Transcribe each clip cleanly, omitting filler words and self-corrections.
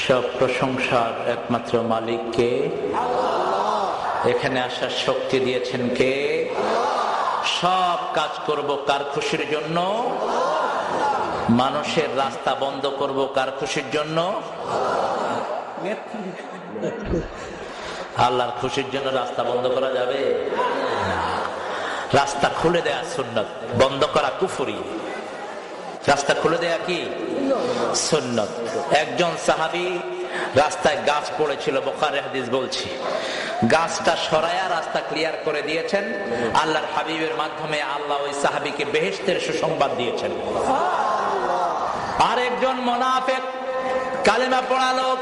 সব প্রশংসার একমাত্র মালিককে। এখানে আসার শক্তি দিয়েছেন কে? সব কাজ করব কার খুশির জন্য? মানুষের রাস্তা বন্ধ করব কার খুশির জন্য? আল্লাহর খুশির জন্য রাস্তা বন্ধ করা যাবে না। রাস্তা খুলে দেয়া সুন্নাত, বন্ধ করা কুফরি। রাস্তা খুলে দেয়া কি সুন্নাত। একজন সাহাবী রাস্তায় গাছ পড়েছিল, বুখারী হাদিস বলছি, গাছটা সরায়া রাস্তা ক্লিয়ার করে দিয়েছেন। আল্লাহর হাবিবের মাধ্যমে আল্লাহ ওই সাহাবীকে বেহেশতের সুসংবাদ দিয়েছেন। আর একজন মুনাফিক কালেমা পড়া লোক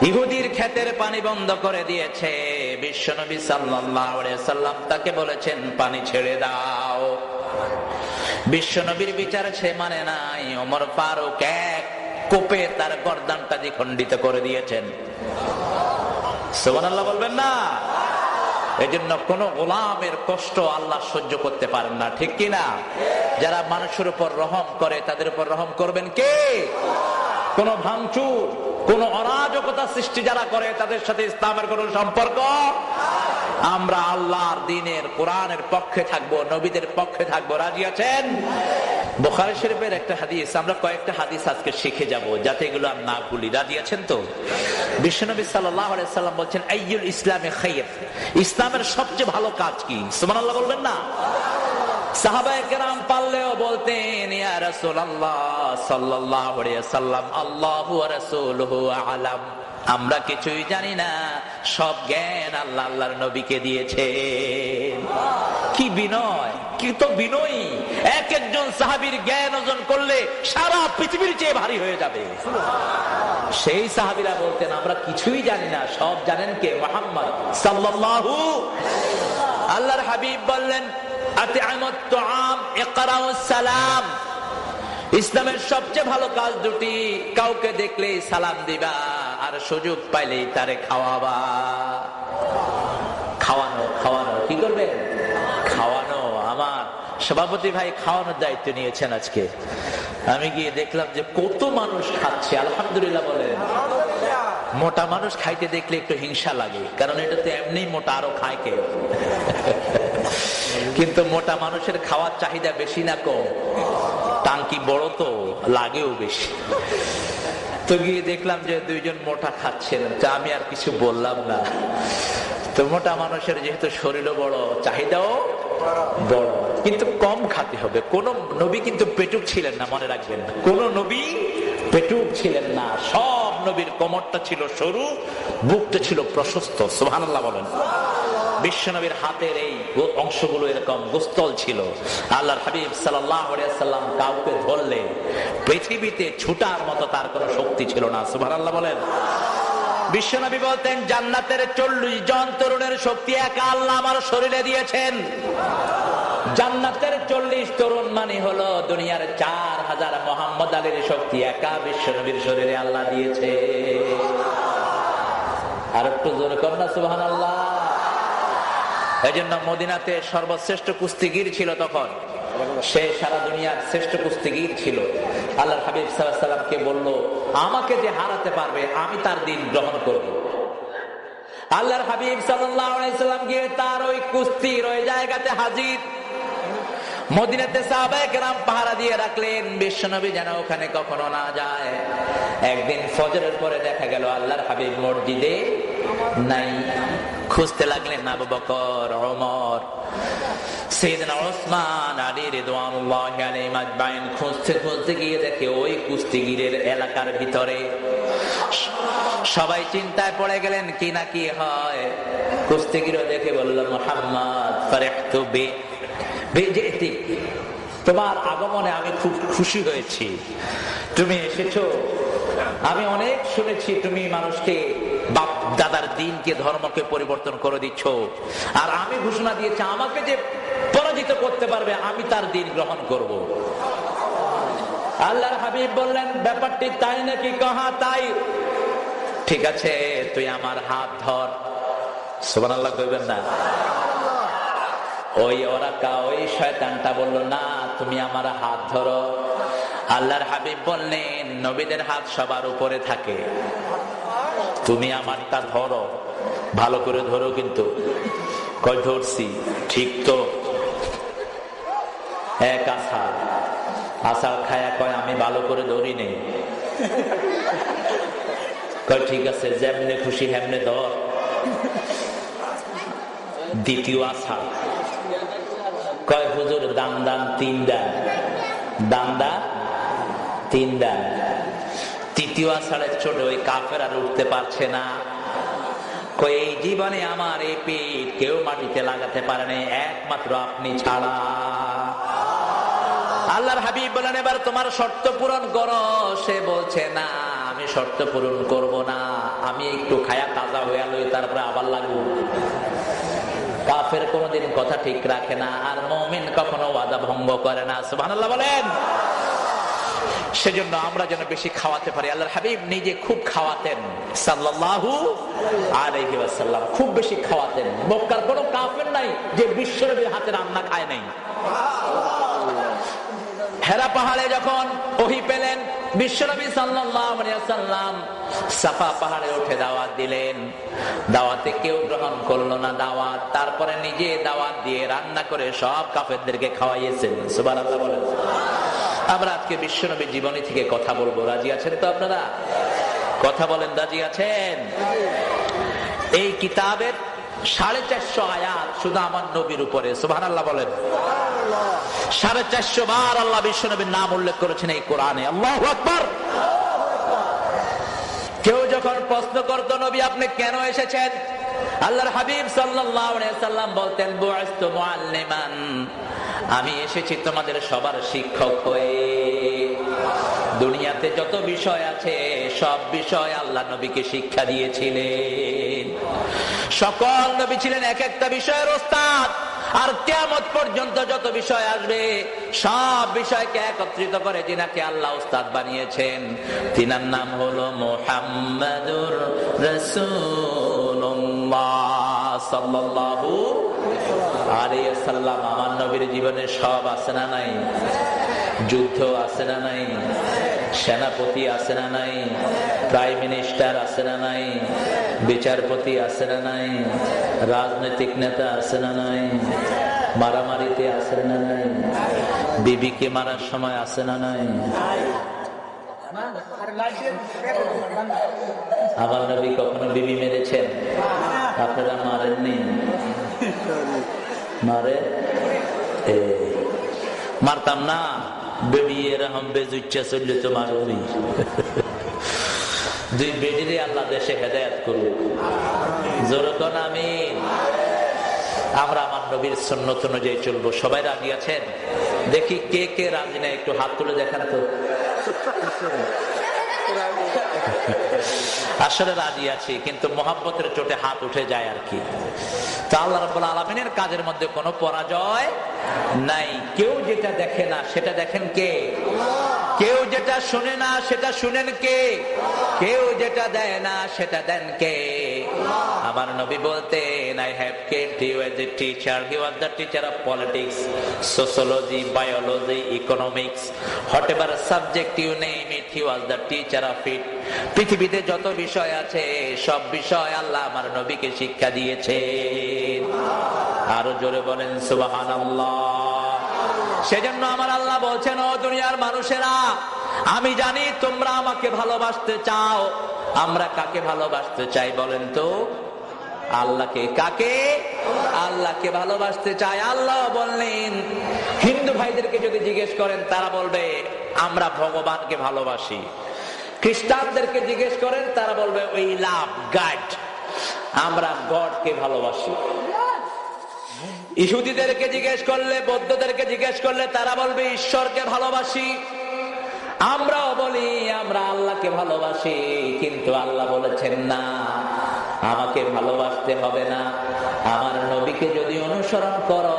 ইহুদির ক্ষেতের পানি বন্ধ করে দিয়েছে। বিশ্বনবী সাল্লাল্লাহু আলাইহি সাল্লাম তাকে বলেছেন পানি ছেড়ে দাও। বিশ্বনবীর বিচার সে মানে নাই। ওমর ফারুক এক কোপে তার গর্দানটা দ্বিখণ্ডিত করে দিয়েছেন। সুবহানাল্লাহ বলবেন না? এজন্য কোন গোলামের কষ্ট আল্লাহ সহ্য করতে পারেন না, ঠিক কি না? যারা মানুষের উপর রহম করে তাদের উপর রহম করবেন কে? কোন ভাঙচুর, কোন অরাজকতা সৃষ্টি যারা করে তাদের সাথে ইসলামের কোন সম্পর্ক। আমরা আল্লাহর দ্বীনের কোরআনের পক্ষে থাকবো, নবীদের পক্ষে থাকবো। রাজি আছেন? বুখারী শরীফের একটা হাদিস, আমরা কয়েকটা হাদিস আজকে শিখে যাব যাতে এগুলো আর না ভুলি। রাজি আছেন তো? বিশ্বনবী সাল্লাল্লাহু আলাইহি সাল্লাম বলছেন আইয়ুল ইসলামে খায়র, ইসলামের সবচেয়ে ভালো কাজ কি? সুবহানাল্লাহ বলবেন না? সাহাবায়ে কেরাম পারলেও বলতেন ইয়া রাসূলুল্লাহ সাল্লাল্লাহু আলাইহি সাল্লাম আল্লাহু ওয়া রাসূলুহু আ'লাম, আমরা কিছুই জানি না, সব জ্ঞান আল্লাহ আল্লাহর নবীকে দিয়েছেন। কি বিনয়, কি তো বিনয়ী! এক একজন সাহাবীর জ্ঞান অর্জন করলে সারা পৃথিবীর চেয়ে ভারী হয়ে যাবে। সেই সাহাবীরা বলতেন আমরা কিছুই জানি না, সব জানেন কে? মুহাম্মদ সাল্লাল্লাহু। আল্লাহর হাবিব বললেন আতি'আমুত তুআম ইকরাউস সালাম, ইসলামের সবচেয়ে ভালো কাজ দুটি, কাউকে দেখলেই সালাম দিবা আর সুযোগ পাইলেই তারে খাওয়াবা। খাওয়ানো, খাওয়ানো কি করবেন? খাওয়ানো। আমার সভাপতি ভাই খাওয়ানোর দায়িত্ব নিয়েছেন আজকে। আমি গিয়ে দেখলাম যে কত মানুষ খাচ্ছে, আলহামদুলিল্লাহ বলেন। মোটা মানুষ খাইতে দেখলে একটু হিংসা লাগে, কারণ এটা তো এমনি মোটা, আরো খায় কে? কিন্তু মোটা মানুষের খাওয়ার চাহিদা বেশি না কম? টাঙ্কি বড় তো লাগেও বেশি। তো গিয়ে দেখলাম যে দুইজন মোটা খাচ্ছেন, তা আমি আর কিছু বললাম না। তো মোটা মানুষের যেহেতু শরীরও বড়, চাহিদাও বড়, কিন্তু কম খেতে হবে। কোন নবী কিন্তু পেটুক ছিলেন না, মনে রাখবেন। কোন নবী পেটুক ছিলেন না। সব নবীর কোমরটা ছিল সরু, বুকটা ছিল প্রশস্ত। সুবহানাল্লাহ বলেন। বিশ্বনবীর হাতের এই অংশগুলো এরকম গোস্তল ছিল। আল্লাহর হাবিব সাল্লাল্লাহু আলাইহি সাল্লাম কাউকে ধরলে পৃথিবীতে ছুটার মতো তার কোনো শক্তি ছিল না। সুবহানাল্লাহ বলেন। বিশ্বনবী বলতেন জান্নাতের 40 জন তরুণের শক্তি একা আল্লাহ আমার শরীরে দিয়েছেন। জান্নাতের 40 তরুণ মানে হলো দুনিয়ার 4000 মোহাম্মদ আলীর শক্তি একা বিশ্বনবীর শরীরে আল্লাহ দিয়েছে। আর একটু জোরে করুন না সুবহানাল্লাহ। এই জন্য মদিনাতে সর্বশ্রেষ্ঠ কুস্তিগির ছিল তখন, সে সারা দুনিয়ার শ্রেষ্ঠ কুস্তিগির ছিল। আল্লাহর হাবিব সাল্লাল্লাহু আলাইহি সাল্লামকে বলল আমাকে যে হারাতে পারবে আমি তার দিন গ্রহণ করব। আল্লাহর হাবিব সাল্লাল্লাহু আলাইহি সাল্লাম গিয়ে তার ওই কুস্তির ওই জায়গাতে হাজির। মদিনাতে সাহাবায়ে কেরাম পাহারা দিয়ে রাখলেন বিশ্বনবী যেন ওখানে কখনো না যায়। একদিন ফজরের পরে দেখা গেল আল্লাহর হাবিব মসজিদে নাই। খুঁজতে লাগলেন আবু বকর, ওমর, সাইয়েদনা ওসমান, আলী রিদওয়ানুল্লাহি আলাইহিম আজমাইন। খুঁজতে খুঁজতে গিয়ে দেখে ওই কুস্তিগিরের এলাকার ভিতরে। সবাই চিন্তায় পড়ে গেলেন কি না কি হয়। কুস্তিগিরও দেখে বলল মুহাম্মদ ফারিহতু বিজিতি, তোমার আগমনে আমি খুব খুশি হয়েছি, তুমি এসেছো। আমি অনেক শুনেছি তুমি মানুষকে বাপ দাদার দিনকে ধর্মকে পরিবর্তন করে দিচ্ছ, আর আমি ঘোষণা দিয়েছি আমাকে যে পরাজিত করতে পারবে আমি তার দিন গ্রহণ করব। আল্লাহর হাবিব বললেন ব্যাপারটি তাই নাকি? কহা তাই। ঠিক আছে তুই আমার হাত ধর। সুবহানাল্লাহ কইবেন না? ওই ওরাকা ওই শয়তানটা বলল না তুমি আমার হাত ধরো। আল্লাহর হাবিব বললেন, নবীদের হাত সবার উপরে থাকে, তুমি আমারটা ধরো, ভালো করে ধরো। কিন্তু কই ধরছি, ঠিক তো? এক আসার খায়া কয়, আমি ভালো করে ধরি নেই। কয় ঠিক আছে, যেমনে খুশি হেমনে ধর। দ্বিতীয় আসার কয়, হুজুর দান 3 দেন, দান 3 দেন। তৃতীয় আষাঢ়ের ছোট ওই কাফের আর উঠতে পারছে না। এই জীবনে আমার এই পিঠ কেউ মাটিতে লাগাতে পারে না, একমাত্র আপনি ছাড়া। আল্লাহর হাবিব বলেন, এবার তোমার শর্ত পূরণ করো। সে বলছে, না আমি শর্ত পূরণ করব না, আমি একটু খায়া তাজা হয়ে লই, তারপরে আবার লাগবো। কাফের কোনদিন কথা ঠিক রাখে না, আর মুমিন কখনো ওয়াদা ভঙ্গ করে না। সুবহানাল্লাহ বলেন। সেজন্য আমরা যেন বেশি খাওয়াতে পারি। আল্লাহর হাবিব নিজে খুব খাওয়াতেন সাল্লাল্লাহু আলাইহি ওয়াসাল্লাম, খুব বেশি খাওয়াতেন। মক্কার কোনো কাফের নাই যে বিশ্বনবীর হাতে রান্না খায় নাই। হেরা পাহাড়ে যখন ওহী পেলেন, বিশ্বনবী সাল্লাল্লাহু আলাইহি ওয়াসাল্লাম সাফা পাহাড়ে উঠে দাওয়াত দিলেন। দাওয়াতে কেউ গ্রহণ করলো না দাওয়াত। তারপরে নিজে দাওয়াত দিয়ে রান্না করে সব কাফেরদেরকে খাওয়াইয়েছেন। সুবহানাল্লাহ বলেন। আমরা আজকে বিশ্বনবীর জীবনী থেকে কথা বলবো, রাজি আছেন তো আপনারা? কথা বলেন, রাজি আছেন? এই কিতাবের 450 আয়াত শুধু আমার নবীর উপরে। সুবহানাল্লাহ বলেন। 450 বার আল্লাহ বিশ্বনবীর নাম উল্লেখ করেছেন এই কোরআনে। আল্লাহু আকবার। কেউ যখন প্রশ্ন করত, নবী আপনি কেন এসেছেন, আল্লাহর হাবিব সাল্লাল্লাহু আলাইহি ওয়াসাল্লাম বলতেন, বুইসতু মুআল্লিমান, আমি এসেছি তোমাদের সবার শিক্ষক হয়ে। দুনিয়াতে যত বিষয় আছে সব বিষয় আল্লাহ নবীকে শিক্ষা দিয়েছিলেন। সকল নবী ছিলেন এক একটা বিষয়ের ওস্তাদ। আর কিয়ামত পর্যন্ত যত বিষয় আসবে সব বিষয়কে একত্রিত করে যিনাকে আল্লাহ ওস্তাদ বানিয়েছেন, তিনার নাম হলো মুহাম্মাদুর রাসূলুল্লাহ সাল্লাল্লাহু আলাইহি ওয়াসাল্লাম। আমার নবীর জীবনে সব আছে না নাই? যুদ্ধ আছে না নাই? সেনাপতি আছে না নাই? প্রাইম মিনিস্টার আছে না নাই? বিচারপতি আছে না নাই? রাজনৈতিক নেতা আছে না নাই? মারামারিতে আছে না নাই? বিবিকে মারার সময় আছে না নাই? আমার নবী কখনো বিবি মেরেছেন? আপনারা মারেননি? মারে? মারতাম না, বেবি এরকম বেজুচ্ছা চললে তো মারবি। দুই বেডিরে আল্লাহ দেশে হেদায়েত করুক। জোরকন আমিন। আমরা আমার নবীর সুন্নত অনুযায়ী চলবো। সবাই রাজি আছেন? দেখি কে কে রাজি না, একটু হাত তুলে দেখান তো। আসলে রাজি আছি, কিন্তু মোহাব্বতের চোটে হাত উঠে যায় আর কি। তা আল্লাহ রাব্বুল আলামিনের কাজের মধ্যে কোনো পরাজয় নাই। কেউ যেটা দেখে না সেটা দেখেন কে? কেউ যেটা শুনে না সেটা শুনেন কে? কেউ যেটা দেয় না সেটা দেন কে? আমার নবী বলতেন, I have kept you as a teacher. He was the teacher of politics, sociology, biology, economics, whatever subject you name it, he was the teacher of it. পৃথিবীতে যত বিষয় আছে সব বিষয় আল্লাহ আমার নবীকে শিক্ষা দিয়েছেন। আরো জোরে বলেন সুবহানাল্লাহ। সেজন্য আমার আল্লাহ বলছেন, ও দুনিয়ার মানুষেরা, আমি জানি তোমরা আমাকে ভালোবাসতে চাও। আমরা কাকে ভালোবাসতে চাই বলেন তো? আল্লাহকে। কাকে? আল্লাহকে ভালোবাসতে চাই। আল্লাহ বললেন, হিন্দু ভাইদেরকে যদি জিজ্ঞেস করেন তারা বলবে আমরা ভগবানকে ভালোবাসি। খ্রিস্টানদেরকে জিজ্ঞেস করেন তারা বলবে উই লাভ গড, আমরা গডকে ভালোবাসি। ইহুদিদেরকে জিজ্ঞেস করলে, বৌদ্ধদেরকে জিজ্ঞেস করলে তারা বলবে ঈশ্বরকে ভালোবাসি। আমরাও বলি আমরা আল্লাহকে ভালোবাসি, কিন্তু আল্লাহ বলেছেন না, আমাকে ভালোবাসতে হবে না, আমার নবীকে যদি অনুসরণ করো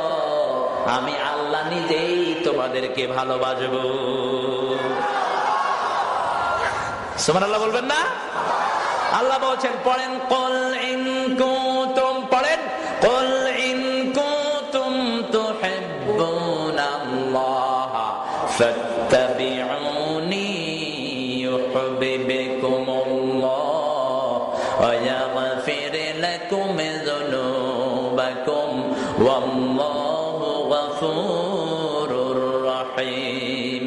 আমি আল্লাহ নিজেই তোমাদেরকে ভালোবাসবো। সুবহানাল্লাহ বলবেন না? আল্লাহ বলছেন, পড়েন কুল ইন কুনতুম, পড়েন কুল ইন কুনতুম তুহিব্বুনাল্লাহ ফাত্তাবিউনি ويغفر لكم ذنوبكم والله غفور رحيم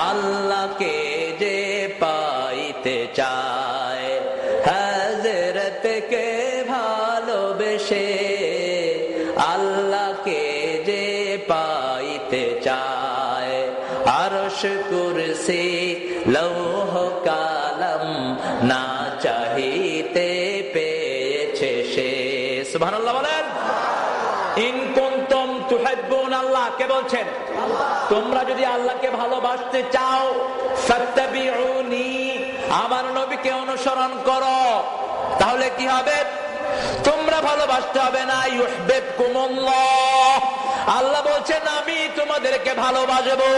আল্লাহকে যে পাইতে চায় হযরতকে ভালোবেসে, আল্লাহকে যে পাইতে চায় আরশ কুরসি লৌহ কালাম না চাহিতে পেয়েছে সে। সুবহানাল্লাহ বলেন। ইন কুনতুম তুহিব্বুন আল্লাহ, কে বলছেন? তোমরা যদি আল্লাহকে ভালোবাসতে চাও ফাত্তাবিউনি, আমার নবীকে অনুসরণ করো, তাহলে কি হবে? তোমরা ভালোবাসতে হবে না, ইউহিব্বুকুমুল্লাহ, আল্লাহ বলছেন আমি তোমাদেরকে ভালোবাসবো।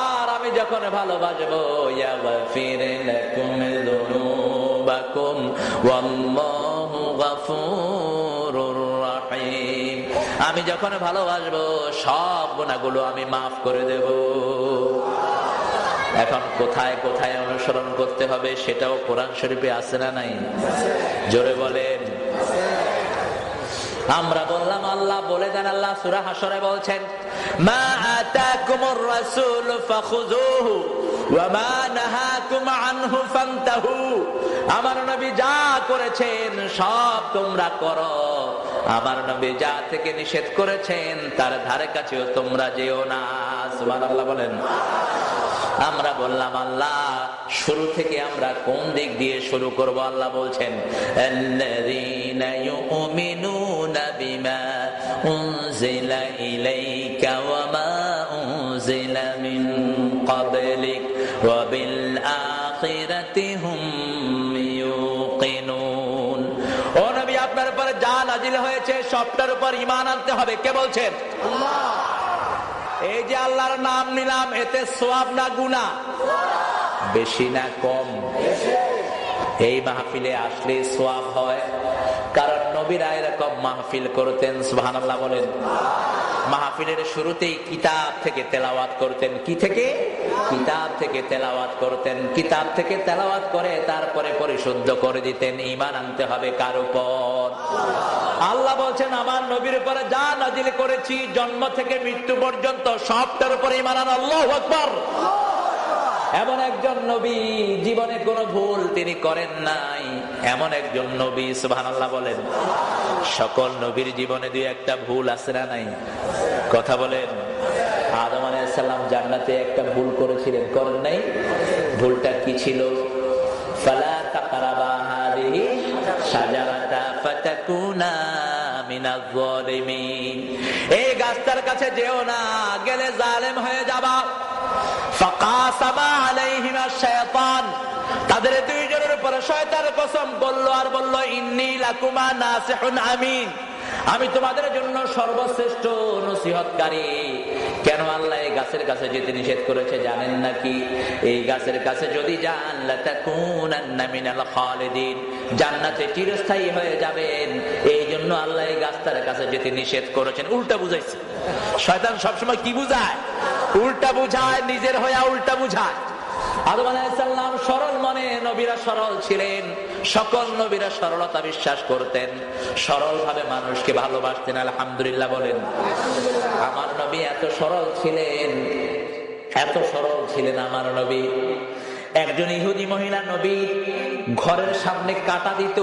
আর আমি যখন ভালোবাসবো ইয়াগফির লাকুম যুনুবাকুম ওয়াল্লাহু গফুরুর রহিম, আমি যখন ভালোবাসবো সব গুনাহগুলো আমি মাফ করে দেব। এখন কোথায় কোথায় অনুসরণ করতে হবে সেটাও কোরআন শরীফে আছে না নাই? জোরে বলেন। আমরা বললাম আল্লাহ বলে দেন, আল্লাহ সূরা হাশরে বলছেন মা আতাকুমুর রাসূল ফাখুযুহু ওয়া মা নাহাকুম আনহু ফান্তাহু, আমার নবী যা করেছেন সব তোমরা করো, আমার নবী যা থেকে নিষেধ করেছেন তার ধারে কাছেও তোমরা যেও না। সুবহানাল্লাহ বলেন। আমরা বললাম আল্লাহ শুরু থেকে আমরা কোন দিক দিয়ে শুরু করব? আল্লাহ বলছেন আল্লাযীনা ইউমিনুনা বিমা উনজিলা ইলাইকা ওয়া মা উনজিলা মিন ক্বাবলিক ওয়া বিল আখিরাতি হুম ইউকিনুন। ও নবী, আপনার উপরে যা নাজিল হয়েছে সবটার উপর ঈমান আনতে হবে। কে বলছেন? আল্লাহ। এই যে আল্লাহর নাম নিলাম, এতে সওয়াব না গুনাহ? বেশি না কম? এই মাহফিলে আসলে সওয়াব হয়, কারণ নবীরা এরকম মাহফিল করতেন। সুবহানাল্লাহ বলেন। মাহফিলের শুরুতেই কিতাব থেকে তেলাওয়াত করতেন। কি থেকে? কিতাব থেকে তেলাওয়াত করতেন। কিতাব থেকে তেলাওয়াত করে তারপরে পরিশুদ্ধ করে দিতেন। ঈমান আনতে হবে কার উপর? আল্লাহ বলছেন আমার নবীর উপরে যা নাজিল করেছি জন্ম থেকে মৃত্যু পর্যন্ত সবটার উপরে ঈমান আন। আল্লাহু আকবার। এমন একজন নবী জীবনে কোনো ভুল তিনি করেন নাই, এমন একজন নবী। সুবহানাল্লাহ বলেন। সকল নবীর জীবনে দুই একটা ভুল আছে না নাই? কথা বলেন। আদম আলাইহিস সালাম জান্নাতে একটা ভুল করেছিলেন, করেন নাই? ভুলটা কি ছিল? ফালা তাকরাবা হাদিহি শাজারাতা ফাতাকুনা মিনাজ জালিমিন, এই গাছটার কাছে যেও না, গেলে জালেম হয়ে যাবা। ফাকাসামা আলাইহিমা শায়াতান, তাদের দুইজনের উপর শয়তান কসম করলো আর বলল ইন্নী লাকুমা নাসিহুন আমিন, আমি তোমাদের জন্য সর্বশ্রেষ্ঠ নসিহতকারী। কেন আল্লাহ এই গাছের কাছে যেতে নিষেধ করেছে জানেন নাকি? এই গাছের কাছে যদি যান লাতাকুনান্না মিনাল খালিদিন, জান্নাতে চিরস্থায়ী হয়ে যাবেন। এই জন্য আল্লাহ এই গাছটার কাছে যেতে নিষেধ করেছেন। উল্টা বুঝাইছে শয়তান। সবসময় কি বুঝায়? উল্টা বুঝায়, নিজের হয়ে উল্টা বুঝায়। আদম আলাইহিস সালাম সরল মনে, নবীরা সরল ছিলেন। সকল নবীরা সরলতা বিশ্বাস করতেন, সরল ভাবে মানুষকে ভালোবাসতেন। আলহামদুলিল্লাহ বলেন। আমার নবী এত সরল ছিলেন, এত সরল ছিলেন আমার নবী। একজন ইহুদি মহিলা নবী ঘরের সামনে কাঁটা দিত।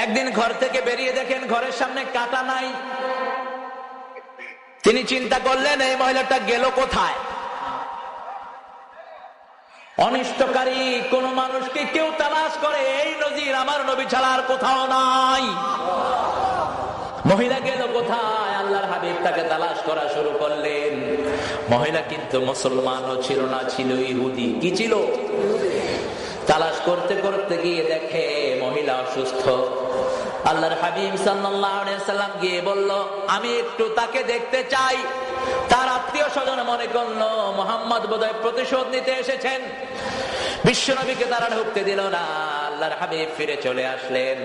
একদিন ঘর থেকে বেরিয়ে দেখেন ঘরের সামনে কাঁটা নাই। তিনি চিন্তা করলেন এই মহিলাটা গেল কোথায়? অনিষ্টকারী কোন মানুষকে কেউ তালাশ করে, এই নজির আমার নবী ছাড়া আর কোথাও নাই। মহিলা গেল কোথায়? আল্লাহর হাবিব তাকে তালাশ করা শুরু করলেন। মহিলা কিন্তু মুসলমানও ছিল না, ছিল ইহুদি। কি ছিল? তালাশ করতে করতে গিয়ে দেখে মহিলা অসুস্থ। আল্লাহর হাবিব সাল্লাল্লাহু আলাইহি সাল্লাম গিয়ে বলল আমি একটু তাকে দেখতে চাই। তার আত্মীয় স্বজন মনে করলো মুহাম্মদ বোধহয় প্রতিশোধ নিতে এসেছেন। বিশ্বনবীকে তারা ঢুকতে দিল না। আল্লাহর হাবিব ফিরে চলে আসলেন।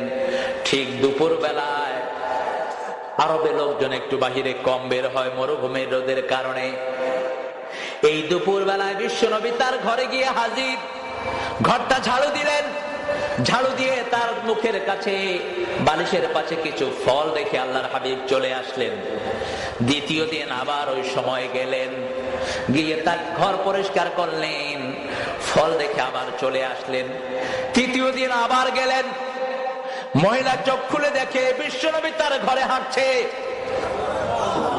ঠিক দুপুর বেলায়, আরবে লোকজন একটু বাহিরে কম বের হয় মরুভূমির রোদের কারণে। এই দুপুর বেলায় বিশ্বনবী তার ঘরে গিয়ে হাজির। ঘরটা ঝাড়ু দিলেন, ঝাড়ু দিয়ে তার মুখের কাছে বালিশের পাশে কিছু ফল রেখে আল্লাহর হাবিব চলে আসলেন। দ্বিতীয় দিন আবার ওই সময় গেলেন, গিয়ে তার ঘর পরিষ্কার করলেন, ফল দেখে আবার চলে আসলেন। তৃতীয় দিন আবার গেলেন, মহিলা চোখ খুলে দেখে বিশ্বনবী তার ঘরে হাঁটছে।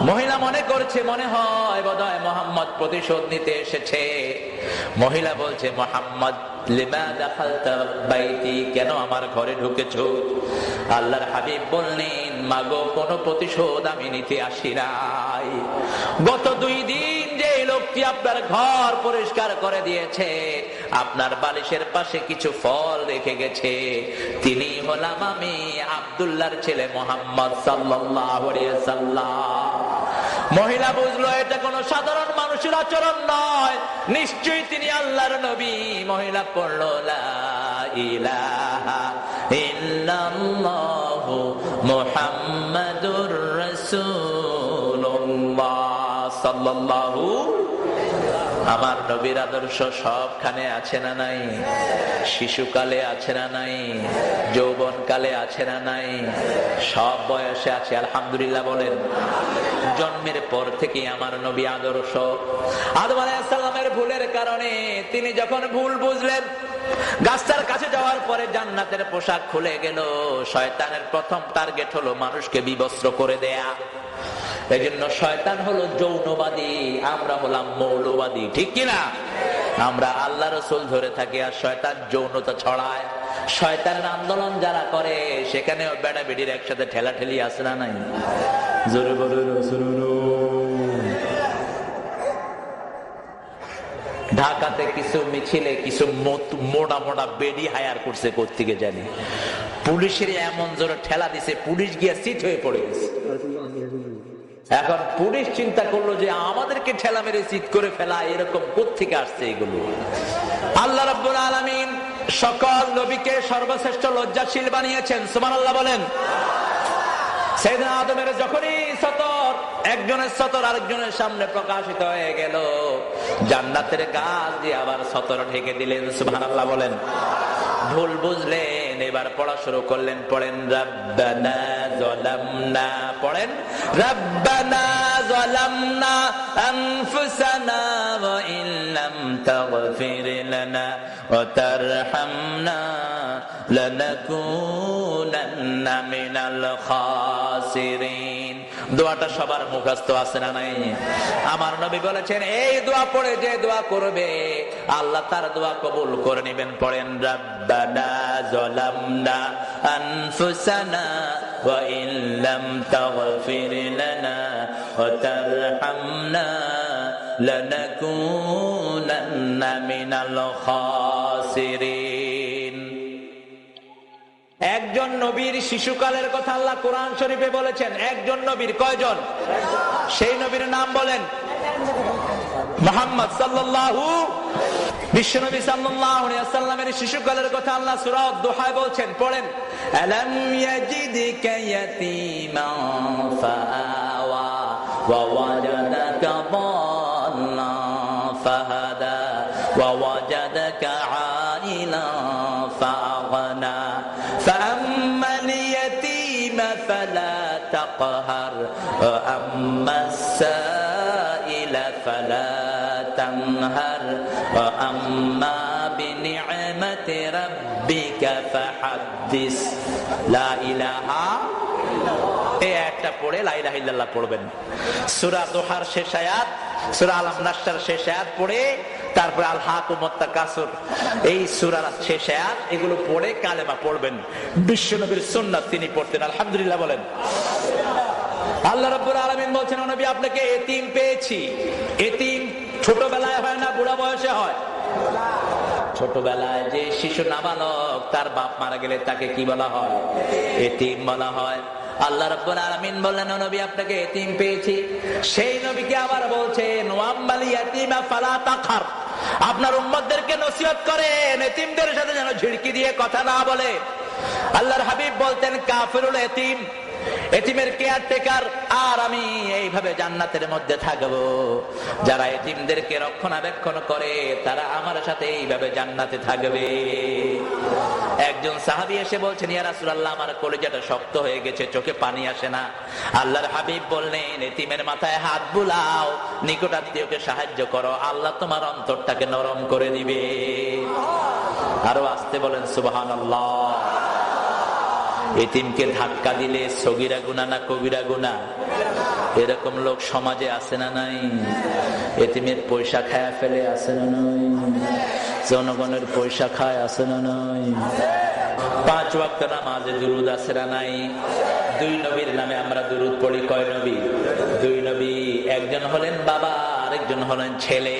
মহিলা মনে করছে মনে হয় বোধহয় মোহাম্মদ প্রতিশোধ নিতে এসেছে। মহিলা বলছে, মোহাম্মদ লিমা দাখালতা বাইতি, কেন আমার ঘরে ঢুকেছো? আল্লাহর হাবিব বললেন, মাগো কোনো প্রতিশোধ আমি নিতে আসি নাই। গত 2 দিন যে লোকটি আপনার ঘর পরিষ্কার করে দিয়েছে, আপনার বালিশের পাশে কিছু ফল রেখে গেছে, তিনি হলাম আমি আব্দুল্লাহর ছেলে মোহাম্মদ সাল্লাল্লাহু আলাইহি ওয়াসাল্লাম। মহিলা বুঝলো এটা কোনো সাধারণ মানুষের আচরণ নয়, নিশ্চয়ই তিনি আল্লাহর নবী। মহিলা পড়ল, লা ইলাহা ইল্লাল্লাহু মুহাম্মাদুর রাসূলুল্লাহ সাল্লাল্লাহু। আমার নবীর আদর্শ সবখানে আছে না নাই? শিশুকালে আছে না নাই? যৌবনকালে আছে না নাই? সব বয়সে আছে, আলহামদুলিল্লাহ বলেন। জন্মের পর থেকে আমার নবী আদর্শ। আদম আলাইহিস সালামের ভুলের কারণে তিনি যখন ভুল বুঝলেন, গাছটার কাছে যাওয়ার পরে জান্নাতের পোশাক খুলে গেল। শয়তানের প্রথম টার্গেট হলো মানুষকে বিবস্ত্র করে দেয়া। এই জন্য শয়তান হলো যৌনবাদী, আমরা হলাম মৌলবাদী, ঠিক কিনা? আমরা আল্লাহ রাসূল ধরে থাকি আর শয়তান যৌনতা ছড়ায়। শয়তানের আন্দোলন যারা করে সেখানেও বেড়া বেড়ির একসাথে ঠেলাঠেলি আছে না নাই? জোরে বলে ঢাকাতে কিছু মিছিলে কিছু মোটা মোটা বেডি হায়ার করছে, কোত্থেকে জানি। পুলিশের এমন জোরে ঠেলা দিছে, পুলিশ গিয়া সিট হয়ে পড়ে গেছে। এখন পুলিশ চিন্তা করলো যে আমাদেরকে ঠেলা মেরে চিৎ করে ফেলা, এরকম কোত্থেকে আসছে এগুলো? আল্লাহ রাব্বুল আলামিন সকল নবীকে সর্বশ্রেষ্ঠ লজ্জাশীল বানিয়েছেন, সুবহানাল্লাহ বলেন। সাইয়েদনা আদমের যখনই সতর, একজনের সতর আরেকজনের সামনে প্রকাশিত হয়ে গেল, জান্নাতের গাছ দিয়ে আবার সতর ঢেকে দিলেন, সুবহানাল্লাহ বলেন। ভুল বুঝলেন, এবার পড়া শুরু করলেন। পড়েন, রাব্বানা যালামনা, পড়েন, রাব্বানা যালামনা আনফুসানা ওয়া ইল্লাম তাগফির লানা ওয়া তারহামনা লানাকুনান্না মিনাল খাসিরিন। দোয়াটা সবার মুখস্থ আছে না নাই? আমার নবী বলেছেন, এই দোয়া পড়ে যে দোয়া করবে আল্লাহ তার দোয়া কবুল করে নেবেন। পড়েন, রাব্বানা যালামনা আনফুসানা ওয়া ইল্লাম তাগফির লানা ওয়া তারহামনা লানাকুনান্না মিনাল খাসিরিন। একজন নবীর শিশুকালের কথা আল্লাহ কোরআন শরীফে বলেছেন। একজন নবীর কয়জন? সেই নবীর নাম বলেন, মুহাম্মদ সাল্লাল্লাহু। বিশ্বনবী সাল্লাল্লাহু আলাইহি ওয়াসাল্লামের শিশুকালের কথা আল্লাহ সূরা আদ-দুহা বলছেন। পড়েন, আলাম ইয়াজিদকা ইয়াতীমান ফাআওয়া ওয়া ওয়াজাদাকা দাল্লান ফাহাদা ওয়া ওয়াজাদাকা আইলান ফাআগনা فأما اليتيم فلا تقهر وأما السائل فلا تنهر وأما بنعمة ربك فحدث لا إله এই একটা পড়ে লা ইলাহা ইল্লাল্লাহ পড়বেন। সূরা দুহার শেষ আয়াত, সূরা আলাম নাসর শেষ আয়াত পড়ে তারপরে আল হাকুমুত তাকাসুর এই সূরার শেষ আয়াত, এগুলো পড়ে কালেমা পড়বেন। বিশ্বনবীর সুন্নাত তিনি পড়তেন, আলহামদুলিল্লাহ বলেন। আল্লাহ রাব্বুল আলামিন বলছেন, নবী আপনাকে এতিম পেয়েছি। এতিম ছোটবেলায় হয় না বুড়া বয়সে হয়? ছোটবেলায় যে শিশু নাবালক তার বাপ মারা গেলে তাকে কি বলা হয়? এতিম বলা হয়। আল্লাহ রাব্বুল আলামিন বললেন, নবী আপনাকে এতিম পেয়েছি। সেই নবীকে আবার বলছেন, ওয়াম্মাল ইয়াতীমা ফালা তাকহার, আপনার উম্মতদেরকে নসিহত করেন এতিমদের সাথে যেন ঝিড়কি দিয়ে কথা না বলে। আল্লাহর হাবিব বলতেন, কাফিরুল এতিম, এতিমের কেয়ারটেকার, আর আমি এইভাবে জান্নাতের মধ্যে থাকবো। যারা এতিমদেরকে রক্ষণাবেক্ষণ করে তারা আমার সাথে এইভাবে জান্নাতে থাকবে। একজন সাহাবী এসে বলছেন, ইয়া রাসূলুল্লাহ, আমার কলিজাটা শক্ত হয়ে গেছে, চোখে পানি আসে না। আল্লাহর হাবিব বললেন, এতিমের মাথায় হাত বুলাও, নিকটাত্মীয়কে সাহায্য করো, আল্লাহ তোমার অন্তরটাকে নরম করে দিবে। আরো আসতে বলেন সুবহানাল্লাহ। এতিমকে ধাক্কা দিলে সগীরা গুনাহ না কবিরা গুনাহ? এরকম লোক সমাজে আছে না নাই? এতিমের পয়সা খায়া ফেলে আছে না নাই? জনগণের পয়সা খায় আছে না নাই? 5 ওয়াক্ত নামাজে দুরূদ আছে না নাই? 2 নবীর নামে আমরা দুরূদ পড়ি। কয় নবী? 2 নবী। একজন হলেন বাবা, আরেকজন হলেন ছেলে।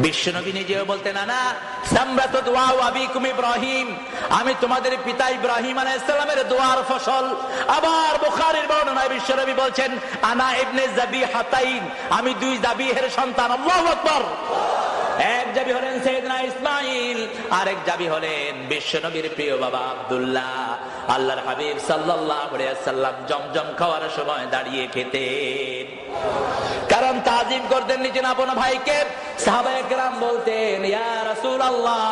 বিশ্বনবী নিজেও বলতেন, আনা সামরাতু দুআ আবিকুম ইব্রাহিম, আমি তোমাদের পিতা ইব্রাহিম আলাইহিস সালামের দোয়ার ফসল। আবার বুখারীর বর্ণনায় বিশ্বনবী বলছেন, আনা ইবনে যাবিহাতাইন, আমি 2 যাবিহের সন্তান। আল্লাহু আকবার। এক জাবি হলেন সাইয়েদনা ইসমাঈল, আরেক জাবি হলেন বিশ্বনবীর প্রিয় বাবা আব্দুল্লাহ। আল্লাহর হাবিব সাল্লাল্লাহু আলাইহি ওয়াসাল্লাম জমজম খাওয়ার সময় দাঁড়িয়ে খেতেন, কারণ তাজিম করতেন নিজের আপন ভাইকে। সাহাবায়ে কেরাম বলতেন, ইয়া রাসূলুল্লাহ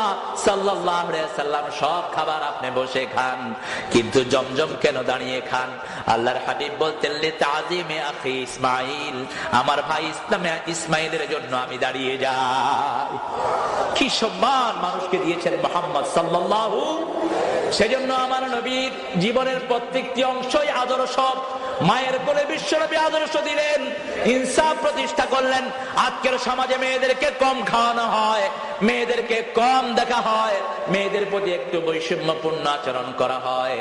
সাল্লাল্লাহু আলাইহি ওয়াসাল্লাম, সব খাবার আপনি বসে খান, কিন্তু জমজম কেন দাঁড়িয়ে খান? আল্লাহর হাবিব বলতেন, লি তাজিমে আখি ইসমাঈল, আমার ভাই ইসমাঈলের জন্য আমি দাঁড়িয়ে যাই। কি সম্মান মানুষকে দিয়েছেন মুহাম্মদ সাল্লাল্লাহু। সেজন্য আমার নবীর জীবনের প্রত্যেকটি অংশই আদর্শ। মায়ের কোলে বিশ্বনবী আদর্শ দিলেন, ইনসাফ প্রতিষ্ঠা করলেন। আজকের সমাজে মেয়েদেরকে কম খাওয়ানো হয়, মেয়েদেরকে কম দেখা হয়, মেয়েদের প্রতি একটু বৈষম্যপূর্ণ আচরণ করা হয়।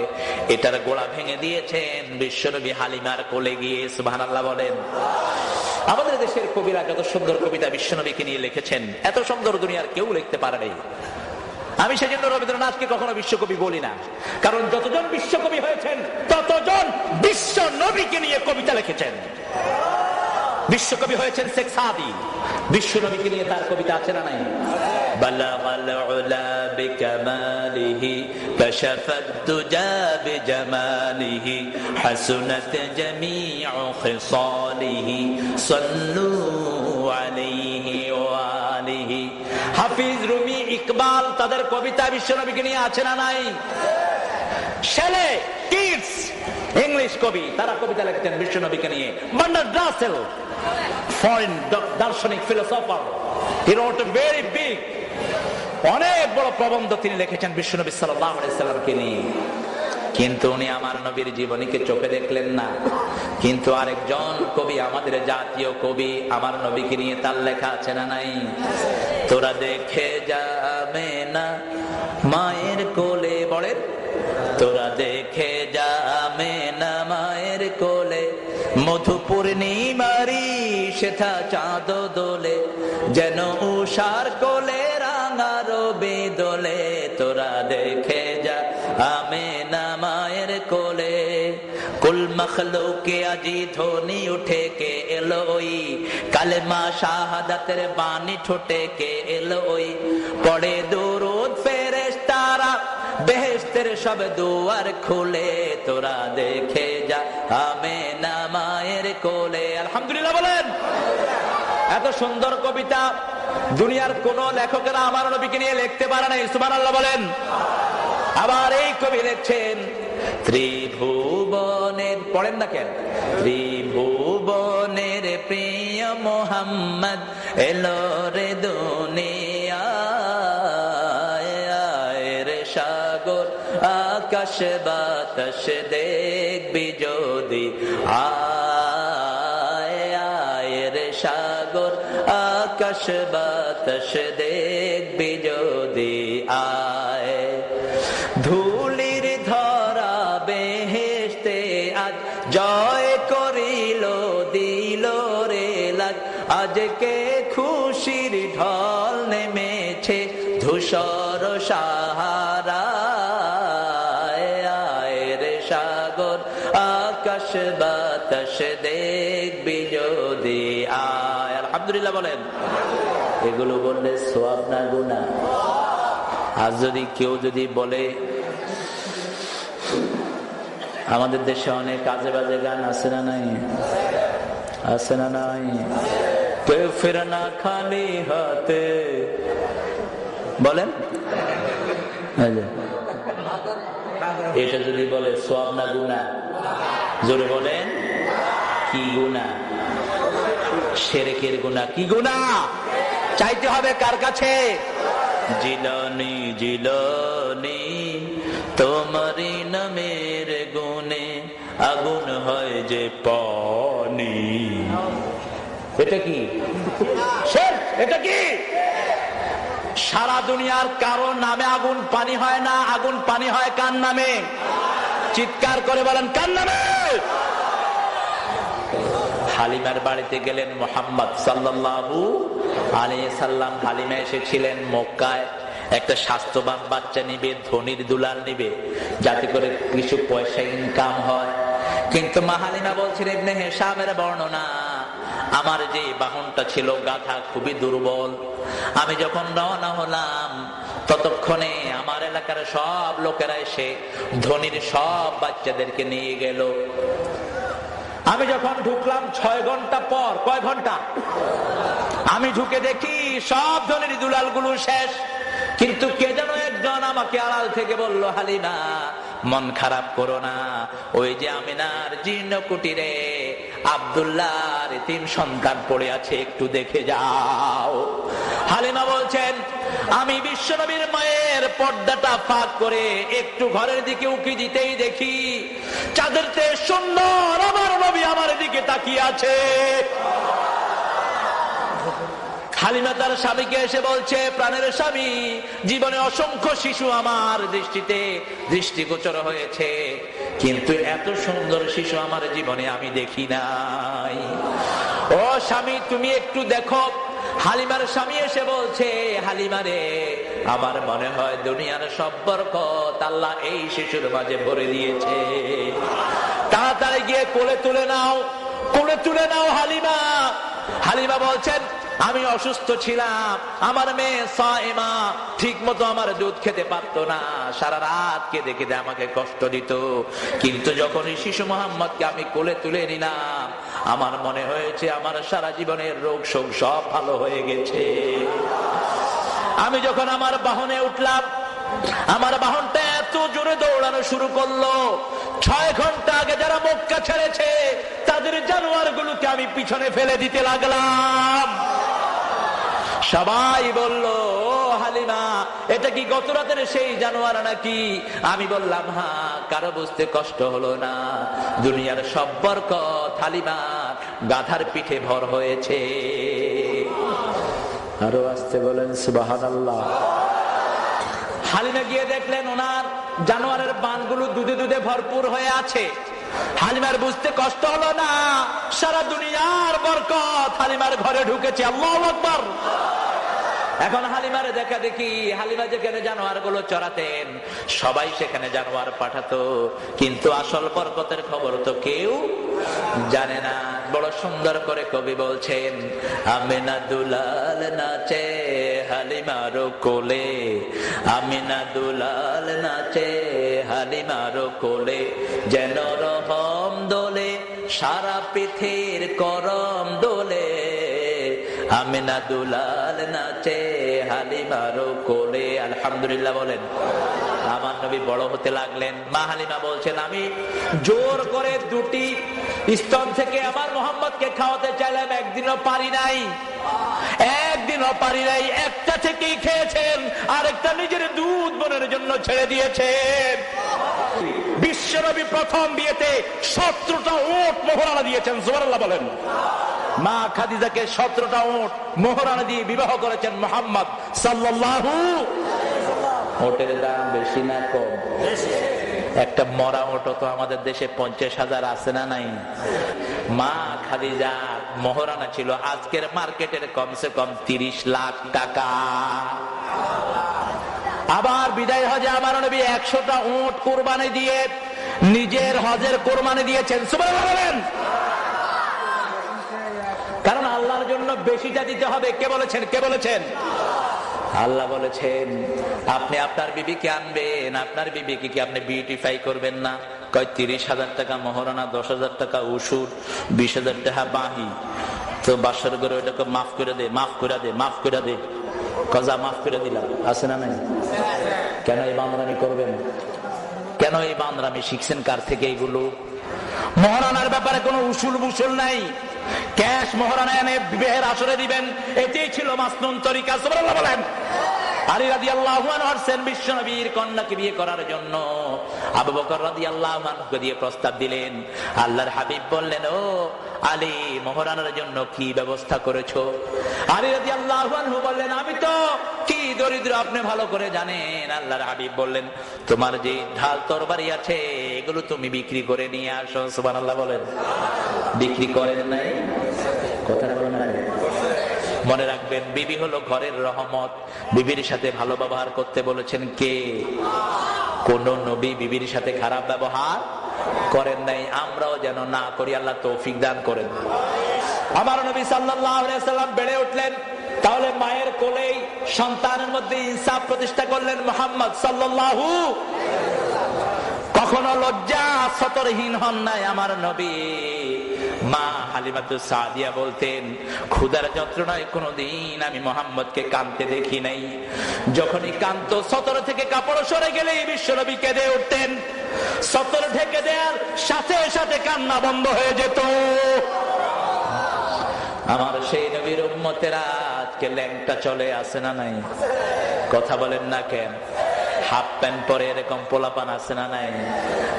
এটার গোড়া ভেঙে দিয়েছেন বিশ্বনবী হালিমার কোলে গিয়ে। সুবহানাল্লাহ বলেন। আমাদের দেশের কবিরা যত সুন্দর কবিতা বিশ্বনবীকে নিয়ে লিখেছেন, এত সুন্দর দুনিয়ার কেউ লিখতে পারে নাই। আমি সেজন্য রবীন্দ্রনাথকে কখনো বিশ্বকবি বলি না, কারণ যতজন বিশ্বকবি হয়েছেন ততজন বিশ্ব নবীকে নিয়ে কবিতা লিখেছেন। বিশ্বকবি হয়েছেন শেখ সাদি, বিশ্ব নবীকে নিয়ে তার কবিতা আছে না নাই? বালাগাল উলা বিকামালিহি কাশাফাত দুজা বিজামালিহি হাসুনাত জামিউ খিসালিহি সাল্লু আলাইহি ওয়া আলিহি। হাফিজ, রুমি, ইকবাল, তাদের কবিতা বিশ্বনবীকে নিয়ে আছে না নাই? শেলে, কিটস, ইংলিশ কবি, তারা কবিতা লিখতেন বিশ্বনবীকে নিয়ে। বার্নার্ড রাসেল, ফরেন দার্শনিক, philosopher, he wrote a very big, অনেক বড় প্রবন্ধ তিনি লিখেছেন বিশ্বনবী সাল্লাল্লাহু আলাইহি সাল্লামকে নিয়ে। কিন্তু উনি আমার নবীর জীবনীকে চোখে দেখলেন না। কিন্তু আরেকজন কবি, আমাদের জাতীয় কবি, আমার নবীকে নিয়ে তার লেখা আছে না নাই? তোরা দেখে যাবে না মায়ের কোলে, বলেন, তোরা দেখে যাবে না মায়ের কোলে, মধু পূর্ণিমারি সেথা চাঁদ দোলে, যেন উষার কোলে রাঙা রবি দোলে। তোরা দেখে যা আমেনা মায়ের কোলে, কুল মখলুকে আজি ধ্বনি উঠে কে এলো ওই, কালেমা শাহাদাতের বাণী ঠোঁটে কে এলো ওই, পড়ে দুরূদ ফেরেশতারা বেহেশতের সব দুয়ার খুলে। তোরা দেখে যা আমেনা মায়ের কোলে। আলহামদুলিল্লাহ বলেন। এত সুন্দর কবিতা দুনিয়ার কোন লেখকেরা আমার নবীকে নিয়ে লিখতে পারে নাই। সুবহানাল্লাহ বলেন। আবার এই কবি লিখছেন, ত্রিভুবনের, পড়েন না কেন, ত্রিভুবনের প্রিয় মোহাম্মদ এলো রে দুনিয়ায়, রে সাগর আকাশ বাতাস দেখবি যদি আয়, রে সাগর আকাশ বাতাস দেখবি যদি আয়। ধুলির ধরা বেহেশতে আজ জয় করিল দিল রে লাজ, আজকে খুশির ঢল নেমেছে ধূসর সাহারায়, রে সাগর আকাশ বাতাস দেখবি যদি আয়। আলহামদুলিল্লাহ বলেন। এগুলো বললে সওয়াব না গুনাহ? আর যদি কেউ যদি বলে আমাদের দেশে অনেক কাজে বাজে গান আছে না নাই? আছে না নাই? কেউ ফেরে না খালি হাতে, বলেন। এসে যদি বলে সওয়াব না গুনাহ, জোরে বলেন কি গুনাহ? শিরকের গুনাহ। কি গুনাহ? চাইতে হবে কার কাছে? জিলানি জিলানি তোমারি নামের গুণে আগুন হয় যে পানি। এটা কি? এটা কি? সারা দুনিয়ার কারো নামে আগুন পানি হয় না, আগুন পানি হয় কার নামে? চিৎকার করে বলেন কার নামে? হালিমার বাড়িতে গেলেন মুহাম্মদ সাল্লাল্লাহু আলাইহি সাল্লাম। হালিমা এসেছিলেন মক্কায়, একটা স্বাস্থ্যবান বাচ্চা নিবে, ধনির দুলাল নিবে, যাতে করে কিছু পয়সা ইনকাম হয়। কিন্তু মা হালিমা বলছেন, ইবনে হিশামের বর্ণনা, আমার যে বাহনটা ছিল গাধা খুবই দুর্বল, আমি যখন রওনা হলাম ততক্ষণে আমার এলাকার সব লোকেরা এসে ধনির সব বাচ্চাদেরকে নিয়ে গেল। আমি যখন ঢুকলাম 6 ঘন্টা পর, কয় ঘন্টা? আমি ঢুকে দেখি সব ধনির দুলাল গুলো শেষ। কিন্তু কে যেন একজন আমাকে আড়াল থেকে বলল, হালিমা মন খারাপ করো না, ওই যে আমিনার জীর্ণ কুটিরে আব্দুল্লাহর 3 সন্তান পড়ে আছে, একটু দেখে যাও। হালিমা বলছেন, আমি বিশ্বনবীর মায়ের পর্দাটা ফাঁক করে একটু ঘরের দিকে উকি দিতেই দেখি চাঁদের চেয়ে সুন্দর আমার নবী আমার দিকে তাকিয়ে আছে। হালিমা তার স্বামীকে এসে বলছে, প্রাণের স্বামী, জীবনে অসংখ্য শিশু আমার দৃষ্টিতে দৃষ্টিগোচর হয়েছে, কিন্তু এত সুন্দর শিশু আমার জীবনে আমি দেখি নাই। ও স্বামী, তুমি একটু দেখো। হালিমার স্বামী এসে বলছে, হালিমা রে, আমার মনে হয় দুনিয়ার সব বরকত আল্লাহ এই শিশুর মাঝে ভরে দিয়েছে, তাড়াতাড়ি গিয়ে কোলে তুলে নাও, কোলে তুলে নাও হালিমা। হালিমা বলছেন, আমি অসুস্থ ছিলাম, আমার মেয়ে সাইমা ঠিক মতো আমার দুধ খেতে পারতো না, সারা রাত কেঁদে কেঁদে আমাকে কষ্ট দিত, কিন্তু যখন এই শিশু মোহাম্মদকে আমি কোলে তুলে নিলাম আমার মনে হয়েছে আমার সারা জীবনের রোগ শোক সব ভালো হয়ে গেছে। আমি যখন আমার বাহনে উঠলাম, আমার বাহনটা এত জোরে দৌড়ানো শুরু করলো, 6 ঘন্টা আগে যারা মক্কা ছেড়েছে তাদের জানোয়ার গুলোকে আমি পিছনে ফেলে দিতে লাগলাম। সবাই বলল, ও হালিমা, এটা কি গত রাতের সেই জানোয়ার নাকি? আমি বললাম, হ্যাঁ। কারো বুঝতে কষ্ট হলো না, দুনিয়ার সব বরকত হালিমা গাধার পিঠে ভর হয়েছে। আরো আসতে বলেন সুবহানাল্লাহ। হালিমা গিয়ে দেখলেন ওনার জানোয়ারের বানগুলো দুধে দুধে ভরপুর হয়ে আছে। হালিমার বুঝতে কষ্ট হলো না, সারা দুনিয়ার বরকত হালিমার ঘরে ঢুকেছে। আল্লাহু আকবার। এখন হালিমারে দেখা দেখি, হালিমা যেখানে জানোয়ার গুলো চড়াতেন সবাই সেখানে জানোয়ার পাঠাতো, কিন্তু আসল বরকতের খবর তো কেউ জানে না। বড় সুন্দর করে কবি বলছেন, আমিনা দুলাল নাচে হালিমার কোলে, আমিনা দুলাল নাচে হালিমার কোলে, যেন রহম দোলে সারা পৃথিবীর করম দোলে, আমিনা দুলাল নাচে হালিমার কোলে। আলহামদুলিল্লাহ বলেন। আমার নবী বড় হতে লাগলেন। মা হালিমা বলছেন, আমি জোর করে 2টি স্তন থেকে আমার মোহাম্মদকে খাওয়াতে চাইলাম, একদিনও পারি নাই, একদিনও পারি নাই। একটা থেকেই খেয়েছেন, আরেকটা নিজের দুধ বোনের জন্য ছেড়ে দিয়েছেন। বিশ্বনবী প্রথম বিয়েতে 17টা উট মোহরানা দিয়েছেন। সুবহানাল্লাহ বলেন। মা খাদিজাকে 17টা উট মোহরানা দিয়ে বিবাহ করেছেন মুহাম্মদ সাল্লাল্লাহু। উটের দাম বেশি না কম? একটা মরা উট তো আমাদের দেশে 50,000 আছে না নাই? মা খাদিজা মোহরানা ছিল আজকের মার্কেটের কমসে কম 30 লাখ টাকা। আবার বিদায় হজে আমার নবী 100টা উট কুরবানি দিয়ে নিজের হজের কুরবানি দিয়েছেন। সুবহানাল্লাহ বলেন। কারণ আল্লাহর জন্য বেশিটা দিতে হবে। কে বলেছেন? কে বলেছেন? আল্লাহ বলেছেন, আপনি আপনার বিবিকে আনবেন, আপনার বিবিকে কি আপনি বিউটিফাই করবেন না? কয় 30,000 টাকা মহারণা, 10,000 টাকা উসুর, 20,000 টাকা বাহি। তো বাসর করে ওইটাকে মাফ করে দে, মাফ করে দে, মাফ করে দে। কজা মাফ করে দিলাম, আছে না নাই? কেন এই বান্দরামি করবেন? কেন এই বান্দরামি শিখছেন কার থেকে? এগুলো মহারানার ব্যাপারে কোনো উসুল বুসুল নাই। ক্যাশ মহারানা এনে বিবাহের আসরে দিবেন, এটাই ছিল মাসনুন তরিকা। সুবহানাল্লাহ বলেন। আলী রাদিয়াল্লাহু আনহু আসছেন বিশ্বনবীর কন্যাকে বিয়ে করার জন্য। আবু বকর রাদিয়াল্লাহু আনহুকে দিয়ে প্রস্তাব দিলেন। আল্লাহর হাবিব বললেন, ও আলী, মহারানার জন্য কি ব্যবস্থা করেছো? আলী রাদিয়াল্লাহু আনহু বললেন, আমি তো কি দরিদ্র আপনি ভালো করে জানেন। আল্লাহর হাবিব বললেন, তোমার যে ঢাল তরবারি আছে এগুলো তুমি বিক্রি করে নিয়ে আসো। সুবহানাল্লাহ বলেন। বিক্রি করেন নাই? কথা বলেন না। মনে রাখবেন, বিবি হলো ঘরের রহমত। বিবির সাথে ভালো ব্যবহার করতে বলেছেন কে? কোন নবী বিবির সাথে খারাপ ব্যবহার করেন নাই। আমরাও যেন না করি, আল্লাহ তৌফিক দান করেন। আমার নবী সাল্লাল্লাহু আলাইহি ওয়াসাল্লাম বেড়ে উঠলেন, তাহলে মায়ের কোলেই সন্তানের মধ্যে ইনসাফ প্রতিষ্ঠা করলেন মুহাম্মদ সাল্লাল্লাহু। কখনো লজ্জা সতরহীন হন নাই আমার নবী। মা হালিমাতুস সাদিয়া বলতেন, ক্ষুধার যন্ত্রণায় কোনদিন আমি মুহাম্মদকে কাঁদতে দেখি নাই। যখনই কাঁদতো, সতর থেকে কাপড় সরে গেলে বিশ্বনবী কেঁদে উঠতেন। সতর ঢেকে দেওয়ার সাথে সাথে কান্না বন্ধ হয়ে যেত। আমার সেই নবীর উম্মতেরা আজকে ল্যাংটা চলে, আসে না নাই? কথা বলেন না কেন? হাফ প্যান্ট পরে এরকম পোলাপান আছে না নাই?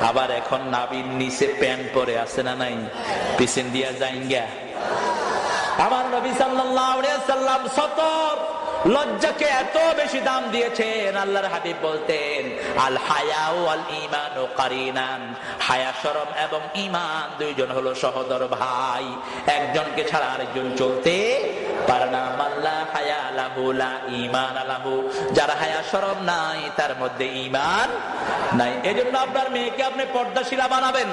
আবার এখন নাভির নিচে প্যান্ট পরে, আছে না নাই? পিছন দিয়া যাইঙ্গা। আমার নবী সাল্লাল্লাহু আলাইহি ওয়াসাল্লাম সতর লজ্জাকে এত বেশি দাম দিয়েছেন। আল্লাহর হাবিব বলতেন, আল হায়া ওয়াল ঈমান কারিনান। হায়া, শরম এবং ঈমান দুইজন হলো সহোদর ভাই। একজনকে ছাড়া আরেকজন চলতে পারে না। মাল্লা হায়া লাহু লা ঈমান লাহু। যার হায়া শরম নাই তার মধ্যে ঈমান নাই। এজন্য আপনার মেয়েকে আপনি পর্দাশীলা বানাবেন,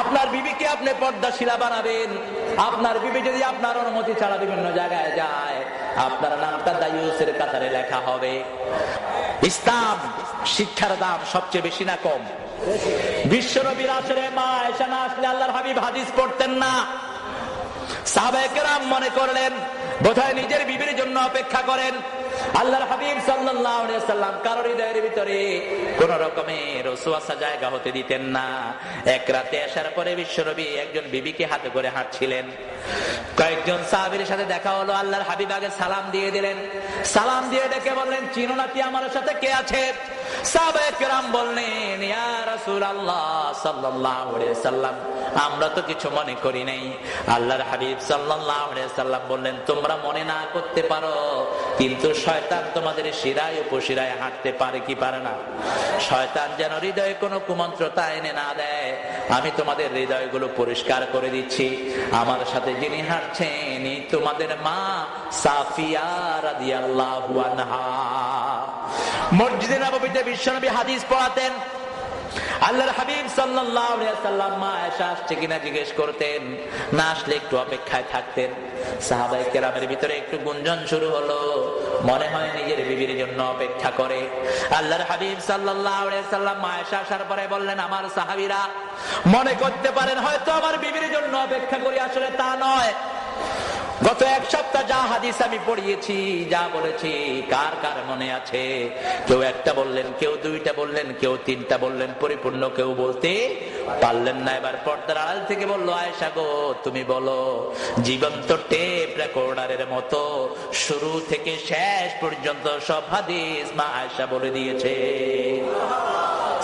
আপনার বিবিকে আপনি পর্দাশীলা বানাবেন। আপনার বিবি যদি আপনার অনুমতি ছাড়া বিভিন্ন জায়গায় যায়, আপনার নামটা দায়ুসের কাতারে লেখা হবে। ইসলাম শিক্ষার দাম সবচেয়ে বেশি না কম? বিশ্বনবীর আসরে মা আয়েশা না আসলে আল্লাহর হাবিব হাদিস পড়তেন না। সাহাবায়ে কেরাম মনে করলেন বোধহয় নিজের বিবির জন্য অপেক্ষা করেন। আল্লাহর হাবিব সাল্লাল্লাহু আলাইহি ওয়াসাল্লাম কারোর হৃদয়ের ভিতরে কোন রকমের ওয়াসওয়াসা জায়গা হতে দিতেন না। এক রাতে আসার পরে বিশ্বনবী একজন বিবিকে হাতে করে হাঁটছিলেন। কয়েকজন সাহাবীর সাথে দেখা হলো। আল্লাহর হাবিব আগে সালাম দিয়ে দিলেন। সালাম দিয়ে ডেকে বললেন, চিনো না কি আমার সাথে কে আছে? সাহাবায়ে কেরাম বললেন, ইয়া রাসূলুল্লাহ সাল্লাল্লাহু আলাইহি ওয়াসাল্লাম, আমরা তো কিছু মনে করি নাই। আল্লাহর হাবিব সাল্লাল্লাহু আলাইহি ওয়াসাল্লাম বললেন, তোমরা মনে না করতে পারো, কিন্তু শয়তান তোমাদের শিরায় উপশিরায় হাঁটতে পারে কি পারে না? শয়তান যেন হৃদয়ে কোনো কুমন্ত্রতা এনে না দেয়, আমি তোমাদের হৃদয়গুলো পরিষ্কার করে দিচ্ছি। আমার সাথে যিনি হাঁটছেন তোমাদের মা সাফিয়া রাদিয়াল্লাহু আনহা। মসজিদে নববীতে বিশ্বনবী হাদিস পড়াতেন। আল্লাহর হাবিব সাল্লাল্লাহু আলাইহি ওয়াসাল্লাম মা আয়েশা আসছে কিনা জিজ্ঞেস করতেন, না আসলে একটু অপেক্ষায় থাকতেন। সাহাবায়ে কেরামের ভিতরে একটু গুঞ্জন শুরু হলো, মনে হয় নিজের বিবির জন্য অপেক্ষা করে। আল্লাহর হাবিব সাল্লাল্লাহু আলাইহি ওয়াসাল্লাম মা আয়েশা আসার পরে বললেন, আমার সাহাবীরা মনে করতে পারেন হয়তো আমার বিবির জন্য অপেক্ষা করি, আসলে তা নয়। গত এক সপ্তাহ যা হাদিস আমি পড়িয়েছি, যা বলেছি, কার কার মনে আছে? কেউ একটা বললেন, কেউ দুইটা বললেন, কেউ তিনটা বললেন, পরিপূর্ণ কেউ বলতে পারলেন না। এবার পর্দার আড়াল থেকে বললো, আয়েশা গো তুমি বলো। জীবন্ত টেপ রেকর্ডারের মতো শুরু থেকে শেষ পর্যন্ত সব হাদিস মা আয়েশা বলে দিয়েছে।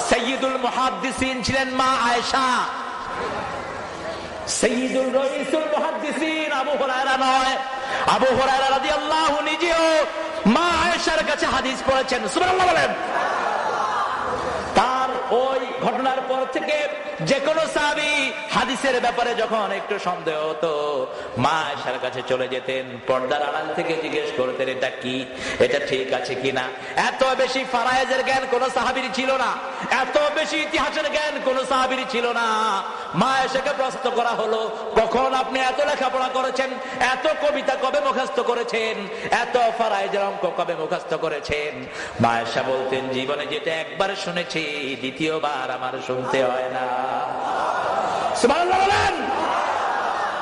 সাইয়্যিদুল মুহাদ্দিসিন ছিলেন মা আয়েশা। সাইয়্যিদুল রাইসুল মুহাদ্দিসিন আবু হুরায়রা নয়। আবু হুরায়রা রাদিয়াল্লাহু নিজেও মা আয়েশার কাছে হাদিস পড়েছেন। সুবহানাল্লাহ বলেন। তার ওই ঘটনার পর থেকে যে কোনো সাহাবী হাদিসের ব্যাপারে যখন একটু সন্দেহ হতো, মা আয়েশার কাছে চলে যেতেন, পর্দার আড়াল থেকে জিজ্ঞেস করতেন, এটা কি, এটা ঠিক আছে কিনা। এত বেশি ফারায়েজের জ্ঞান কোন সাহাবীর ছিল না, এত বেশি ইতিহাসের জ্ঞান কোন সাহাবীর ছিল না। মা আয়েশাকে প্রশ্ন করা হলো, কখন আপনি এত লেখাপড়া করেছেন, এত কবিতা কবে মুখস্থ করেছেন, এত ফারায়েজের অঙ্ক কবে মুখস্থ করেছেন? মা আয়েশা বলতেন, জীবনে যেটা একবার শুনেছি দ্বিতীয়বার আমার শুনতে হয় না। সুবহানাল্লাহ বলেন।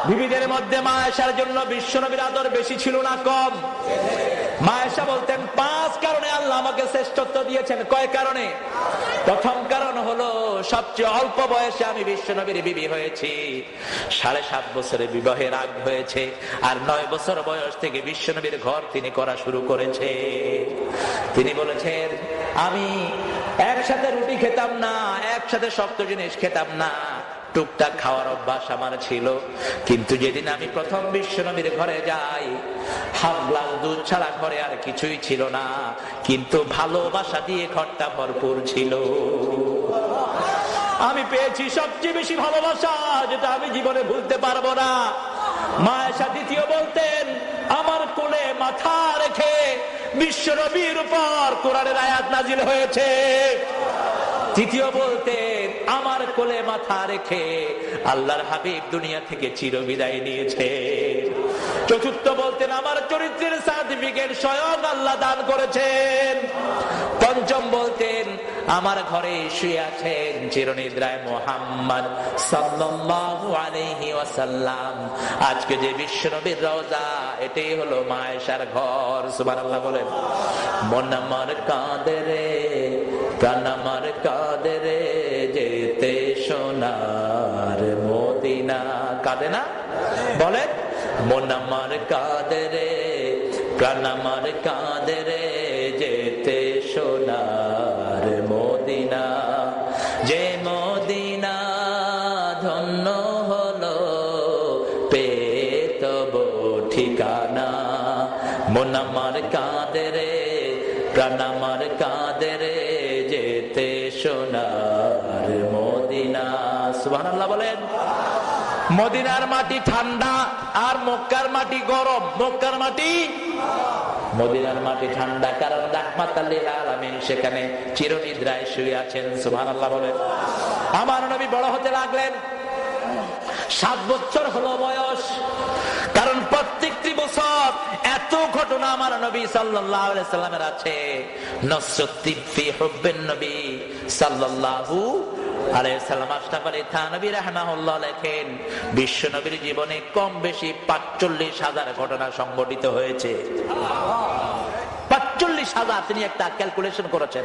বিবিদের মধ্যে মা আয়েশার জন্য বিশ্বনবীর আদর বেশি ছিল না কম? মা আয়েশা বলতেন, 5 কারণে আল্লাহ আমাকে শ্রেষ্ঠত্ব দিয়েছেন। কয় কারণে? প্রথম কারণ হলো সবচেয়ে অল্প বয়সে আমি বিশ্বনবীর বিবি হয়েছি। 7.5 বছরে বিবাহের আগ হয়েছে, আর 9 বছর বয়স থেকে বিশ্বনবীর ঘর তিনি করা শুরু করেছে। তিনি বলেছেন, আমি একসাথে রুটি খেতাম না, একসাথে শক্ত জিনিস খেতাম না, টুকটাক খাওয়ার অভ্যাস আমার ছিল। কিন্তু যেদিন আমি প্রথম বিশ্বনবীর ঘরে যাই, হাফ গ্লাস দুধ ছাড়া ঘরে আর কিছুই ছিল না, কিন্তু ভালোবাসা দিয়ে ঘরটা ভরপুর ছিল। আমি পেয়েছি সবচেয়ে বেশি ভালোবাসা, যেটা আমি জীবনে ভুলতে পারবো না। মা আয়েশা দ্বিতীয় বলতেন, আমার কোলে মাথা রেখে বিশ্বনবীর উপর কোরআনের আয়াত নাজিল হয়েছে। তৃতীয় বলতেন, আমার কোলে মাথা রেখে আল্লাহর হাবিব দুনিয়া থেকে চিরবিদায় নিয়েছে। চতুর্থ বলতেন, আমার চরিত্রের সার্টিফিকেট স্বয়ং আল্লাহ দান করেছেন। পঞ্চম বলতেন, আমার ঘরে শুয়ে আছেন চিরনিদ্রায় মুহাম্মদ সাল্লাল্লাহু আলাইহি ওয়াসাল্লাম। আজকে যে বিশ্বনবীর রওজা, এটাই হলো মা আয়েশার ঘর। সুবহানাল্লাহ বলেন। মন আমার কাঁদে রে, প্রাণ আমার কাঁদে রে, যেতে সোনার মদিনা। কাঁদে না? বলেন। মন আমার কাঁদে রে, প্রাণ আমার কাঁদে রে, যেতে সোনার মদিনা। যে মদিনা ধন্য হলো পেয়ে তব ঠিকানা। মন আমার কাঁদে রে, প্রাণ আমার কাঁদে রে, যেতে সোনার মদিনা। সুবহানাল্লাহ বলেন। মদিনার মাটি ঠান্ডা আর মক্কার মাটি গরম। মক্কার মাটি, মদিনার মাটি ঠান্ডা, কারণ রাহমাতাল লিল আলামিন সেখানে চিরনিদ্রায় শুয়ে আছেন। সুবহানাল্লাহ বলেন। আমার নবী বড় হতে লাগলেন। 7 বছর হলো বয়স, কারণ প্রত্যেকটি বছর এত ঘটনা আমার নবী সাল্লাল্লাহু আলাইহি সাল্লামের আছে। নসরতি ফি হুব্বিন নবী সাল্লাল্লাহু আলাইহি সাল্লাম। আশরাফ আলী থানভী রাহিমাহুল্লাহ লেখেন, বিশ্ব নবীর জীবনে কম বেশি 45,000 ঘটনা সংঘটিত হয়েছে। 45,000 তিনি একটা ক্যালকুলেশন করেছেন।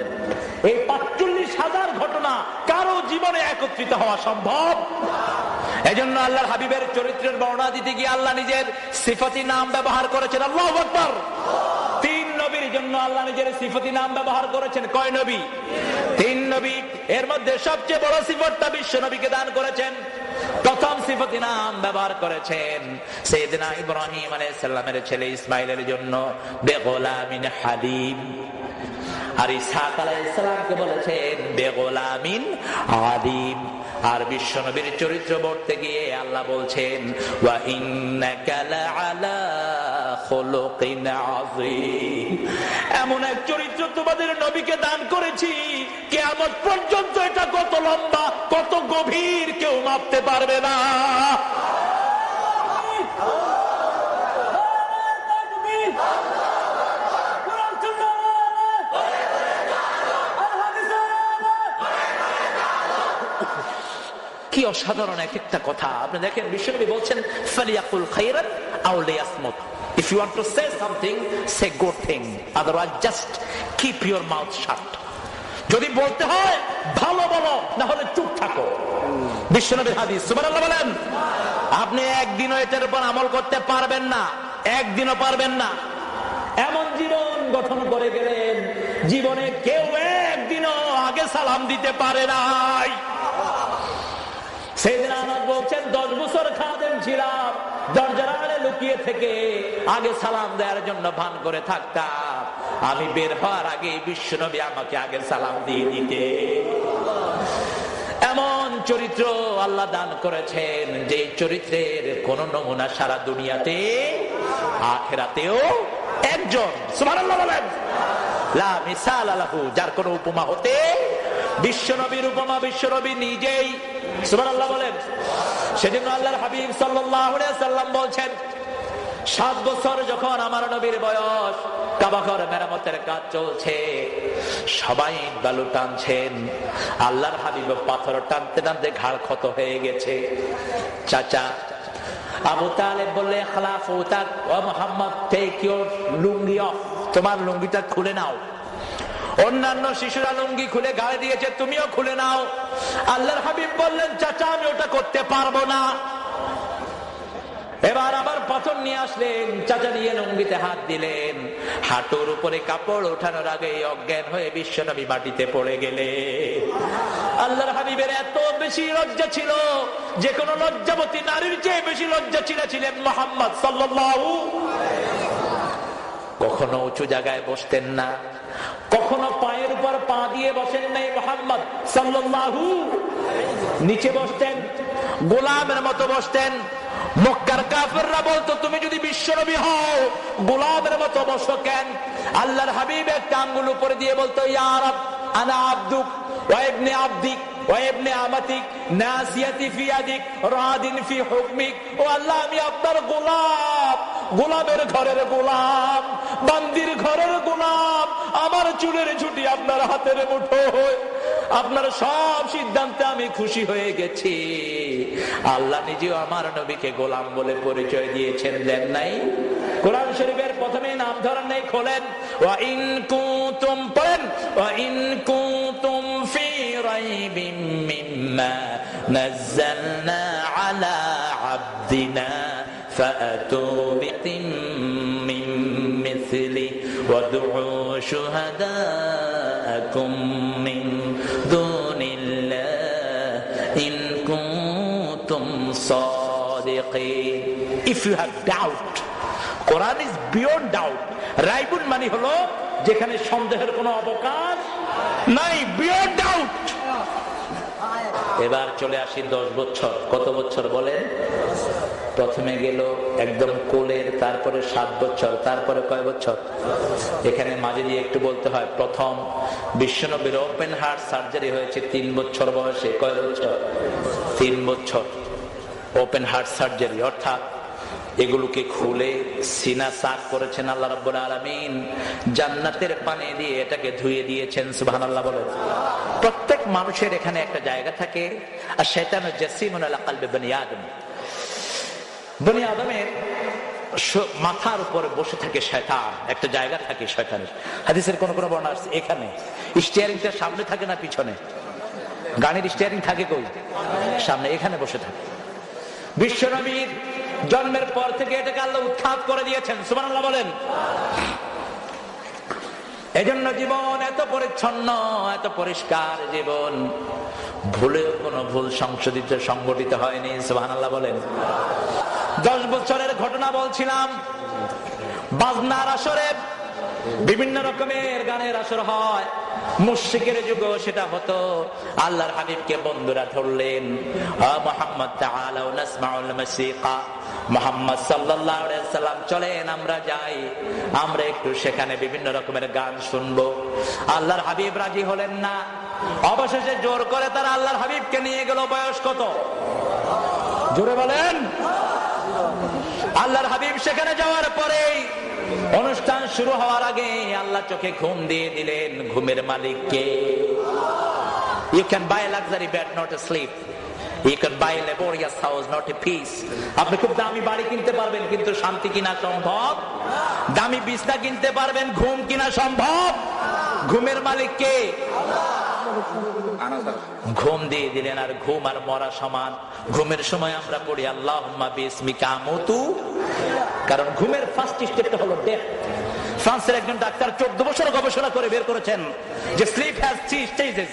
এই 45,000 ঘটনা কারো জীবনে একত্রিত হওয়া সম্ভব? এজন্য আল্লাহর হাবিবের চরিত্রের বর্ণনা দিতে গিয়ে আল্লাহ নিজের সিফাতি নাম ব্যবহার করেছেন। আল্লাহু আকবার। 3 নবীর জন্য আল্লাহ নিজের সিফাতি নাম ব্যবহার করেছেন। কয় নবী? 3 নবী। এর মধ্যে সবচেয়ে বড় সিফতটা বিশ্ব নবীকে দান করেছেন। প্রথম সিফাতি নাম ব্যবহার করেছেন সাইয়েদনা ইব্রাহিম আলাইহিস সালামের ছেলে ইসমাঈলের জন্য, বেগোলামিন হালিম। আর ইসহাক আলাইহিস সালামকে বলেছেন বেগোলামিন আলিম। আর বিশ্ব নবীর চরিত্র বলতে গিয়ে আল্লাহ বলছেন, ওয়া ইন্নাকা লাআলা খুলুকিন আযীম। এমন এক চরিত্র তোমাদের নবীকে দান করেছি, কিয়ামত পর্যন্ত এটা কত লম্বা, কত গভীর কেউ মাপতে পারবে না। কি অসাধারণ এক একটা কথা। আপনি দেখেন, বিশ্বনবী বলছেন, ফালিয়াকুল খায়রান আও লিয়াসমুত। If you want to say something, say good thing. Otherwise, just keep your mouth shut. যদি বলতে হয় ভালো বলো, না হলে চুপ থাকো। বিশ্বনবীর হাদিস। সুবহানাল্লাহ বলেন। আপনি একদিনও এটার উপর আমল করতে পারবেন না, একদিনও পারবেন না। এমন জীবন গঠন করে গেলেন, জীবনে কেউ একদিনও আগে সালাম দিতে পারে নাই। সেদিন আনাস বলছেন, 10 বছর খাদেম ছিলাম, দরজার আড়ে লুকিয়ে থেকে আগে সালাম দেওয়ার জন্য ভান করে থাকতাম। আমি বের হওয়ার আগে বিশ্বনবী আমাকে আগে সালাম দিয়ে দিতে। এমন চরিত্র আল্লাহ দান করেছেন, যে চরিত্রের কোন নমুনা সারা দুনিয়াতে আখিরাতেও একজন। সুবহানাল্লাহ বলেন। লা মিসাল লাহু, যার কোনো উপমা হতে বিশ্বনবীর উপমা বিশ্বনবী নিজেই, সুবহানাল্লাহ বলেন। সেজন্য আল্লাহর হাবিব সাল্লাল্লাহু আলাইহি ওয়াসাল্লাম বলছেন, 7 বছর যখন আমার নবীর বয়স, কাবা ঘর মেরামতের কাজ চলছে, সবাই বালু টানছেন, আল্লাহর হাবিব পাথর টানতে টানতে ঘাড় ক্ষত হয়ে গেছে। চাচা আবু তালেব বললে, খালাফু তাক ও Muhammad, take your lungi off, তোমার লুঙ্গিটা খুলে নাও। অন্যান্য শিশুরা লুঙ্গি খুলে গায়ে দিয়েছে, তুমিও খুলে নাও। আল্লাহর হাবিব বললেন, চাচা আমি ওটা করতে পারবো না। এবার আবার পাথর নিয়ে আসলেন, চাচা নিয়ে লুঙ্গিতে হাত দিলেন, হাঁটুর উপরে কাপড় ওঠানোর আগে অজ্ঞান হয়ে বিশ্বনবী মাটিতে পড়ে গেলেন। আল্লাহর হাবিবের এত বেশি লজ্জা ছিল, যে কোনো লজ্জাবতী নারীর চেয়ে বেশি লজ্জা ছিলেন মুহাম্মদ সাল্লাল্লাহু। কখনো উঁচু জায়গায় বসতেন না, কখনো পায়ের উপর পা দিয়ে বসেন নাই মুহাম্মদ সাল্লাল্লাহু। নিচে বসতেন, গোলামের মতো বসতেন। মক্কার কাফেররা বলতো, তুমি যদি বিশ্বনবী হও গোলামের মতো বসো কেন? আল্লাহর হাবিব একটা আঙ্গুল উপরে দিয়ে বলতো, ইয়া রাব আনা আবদুক ওয়া ইবনে আবদিক ওয়া ইবনে আমাতিক, নাসিয়াতি ফি ইয়াদিক রাদিন ফি হুকমিক। ও আল্লাহ, আমি আপনার গোলাম, গোলামের ঘরের গোলাম, বান্দির ঘরের গোলাম। আমার চুলের ঝুঁটি আপনার হাতের মুঠোয়, আপনার সব সিদ্ধান্তে আমি খুশি হয়ে গেছি। আল্লাহ নিজেও আমার নবীকে গোলাম বলে পরিচয় দিয়েছেন, দেন নাই? কোরআন শরীফের প্রথমে নাম ধরেন নাই, খোলেন, ওয়া ইন কুনতুম, পড়েন, ওয়া ইন কুনতুম ফি রাইবিম মিম্মা নাযালনা আলা আবদিনা ফাআতু বিতিম মিন মিসলি ওয়াদউ শুহাদাআকুম মিন দুনিল্লাহ ইন কুনতুম সাদিকিন। If you have doubt, Quran is beyond doubt. রাইবুন মানে হলো যেখানে সন্দেহের কোনো অবকাশ নাই, beyond doubt। এবার চলে আসি 10 বছর। কত বছর বলেন? প্রথমে গেল একদম কোলের, তারপরে 7 বছর, তারপরে কয় বছর? এখানে মাঝে দিয়ে একটু বলতে হয়, প্রথম বিশ্বনবীর ওপেন হার্ট সার্জারি হয়েছে 3 বছর বয়সে। কয় বছর? 3 বছর ওপেন হার্ট সার্জারি, অর্থাৎ এগুলোকে খুলে সিনা সাফ করেছেন আল্লাহ রাব্বুল আলামিন, জান্নাতের পানি দিয়ে এটাকে ধুয়ে দিয়েছেন। সুবহানাল্লাহ বলেন। প্রত্যেক মানুষের এখানে একটা জায়গা থাকে, আর শয়তানুল জাসিমুন আলা কলবি বনি আদম। বনি আদমের মাথার উপরে বসে থাকে শয়তান, একটা জায়গা থাকে শয়তানের। হাদিসের কোন কোন বর্ণনা আছে এখানে স্টিয়ারিংটা সামনে থাকে না পিছনে? গাড়ির স্টিয়ারিং থাকে কই? সামনে, এখানে বসে থাকে। বিশ্বনবীর জন্মের পর থেকে এটাকে আল্লাহ উৎখাত করে দিয়েছেন। সুবহানাল্লাহ বলেন। এজন্য জীবন এত পরিচ্ছন্ন, এত পরিষ্কার জীবন, ভুলেও কোনো ভুল সংগঠিত হয়নি। সুবহানাল্লাহ বলেন। 10 বছরের ঘটনা বলছিলাম। বাজনার আসরে বিভিন্ন রকমের গানের আসর হয়, মুশরিকের যুগেও সেটা হতো। আল্লাহর হাবিবকে বন্ধুরা ধরলেন, মুহাম্মদ তাআলা নাসমাউল মুসিকা, মুহাম্মদ সাল্লাল্লাহু আলাইহি ওয়াসাল্লাম চলেন আমরা যাই, আমরা একটু সেখানে বিভিন্ন রকমের গান শুনবো। আল্লাহর হাবিব রাজি হলেন না। অবশেষে জোর করে তারা আল্লাহর হাবিবকে নিয়ে গেল। বয়স কত? জোরে বলেন। আল্লাহর হাবিব সেখানে যাওয়ার পরে অনুষ্ঠান শুরু হওয়ার আগে আল্লাহ চোখে ঘুম দিয়ে দিলেন। ঘুমের মালিককে। You can buy a luxury bed, not a sleep. You can buy a laborious house, not a peace. আপনি খুব দামি বাড়ি কিনতে পারবেন, কিন্তু শান্তি কিনা সম্ভব? দামি বিছনা কিনতে পারবেন, ঘুম কিনা সম্ভব? ঘুমের মালিক কে? ঘুম দিয়ে দিলেন। আর ঘুম আর মরা সমান। ঘুমের সময় আমরা পড়ি আল্লাহুম্মা বিসমিকা আমুতু, কারণ ঘুমের ফার্স্ট স্টেপটা হলো ডেথ। ফ্রান্সের একজন ডাক্তার 14 বছর গবেষণা করে বের করেছেন যে স্লিপ হ্যাজ 3 স্টেজেস।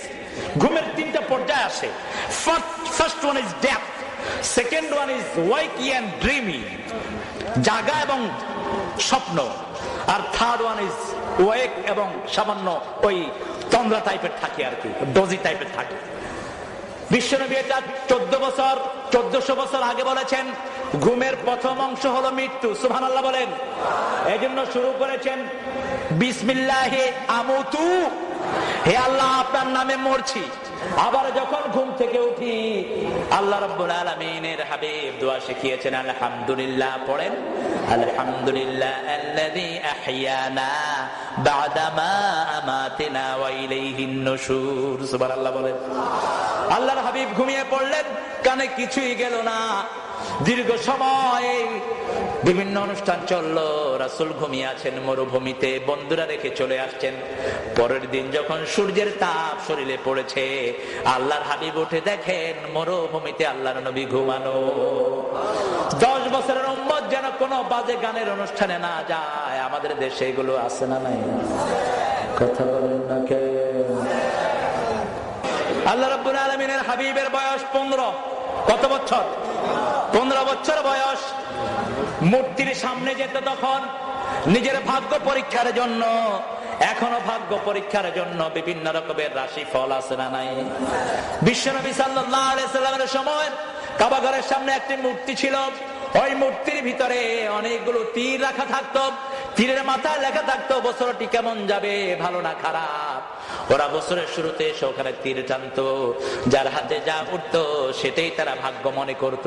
ঘুমের 3টা পর্যায় আসে। First one is death, second one is wakey and dreamy, জাগা এবং স্বপ্ন, আর থার্ড ওয়ান ইজ ওয়েক এবং সামান্য ওই তন্দ্রা টাইপের থাকে আর কি, ডজি টাইপের থাকে। বিশ্বনবী এটা 1400 বছর আগে বলেছেন। ঘুমের প্রথম অংশ হলো মৃত্যু। সুবহানাল্লাহ বলেন। এই জন্য শুরু করেছেন বিসমিল্লাহি আমুতু, হে আল্লাহ আপনার নামে মরছি, আবার যখন ঘুম থেকে উঠি আল্লাহ রাব্বুল আলামিনের হাবিব দোয়া শিখিয়েছেন আলহামদুলিল্লাহ পড়েন, আলহামদুলিল্লাহ আল্লাযী আহইয়ানা বা'দা মা আমাতানা ওয়া ইলাইহিন নুশুর। সুবহানাল্লাহ বলেন। আল্লাহর হাবিব ঘুমিয়ে পড়লেন, কানে কিছুই গেল না। দীর্ঘ সময় বিভিন্ন অনুষ্ঠান চললো, রাসূল ঘুমিয়ে আছেন মরুভূমিতে, বন্ধুরা রেখে চলে আসছেন। পরের দিন যখন সূর্যের তাপ শরীরে পড়েছে, আল্লাহর হাবিব উঠে দেখেন মরুভূমিতে আল্লাহর নবী ঘুমানো। 10 বছরের উম্মত যেন কোনো বাজে গানের অনুষ্ঠানে না যায়। আমাদের দেশে এগুলো আছে না নাই? কথা বলেন না কে? আল্লাহ রাব্বুল আলামিনের হাবিবের বয়স 15। কত বছর? 15 বছর বয়স। মূর্তির সামনে যেত তখন নিজের ভাগ্য পরীক্ষার জন্য। এখনো ভাগ্য পরীক্ষার জন্য বিভিন্ন রকমের রাশি ফল আছে না নাই? বিশ্বনবী সাল্লাল্লাহু আলাইহি সাল্লামের সময় কাবা ঘরের সামনে একটি মূর্তি ছিল। ওই মূর্তির ভিতরে অনেকগুলো তীর রাখা থাকতো। তীরের মাথায় লেখা থাকতো বছরটি কেমন যাবে, ভালো না খারাপ। ওরা বছরের শুরুতে এসে ওখানে তীর টানতো, যার হাতে যা উঠতো সেটাই তারা ভাগ্য মনে করত।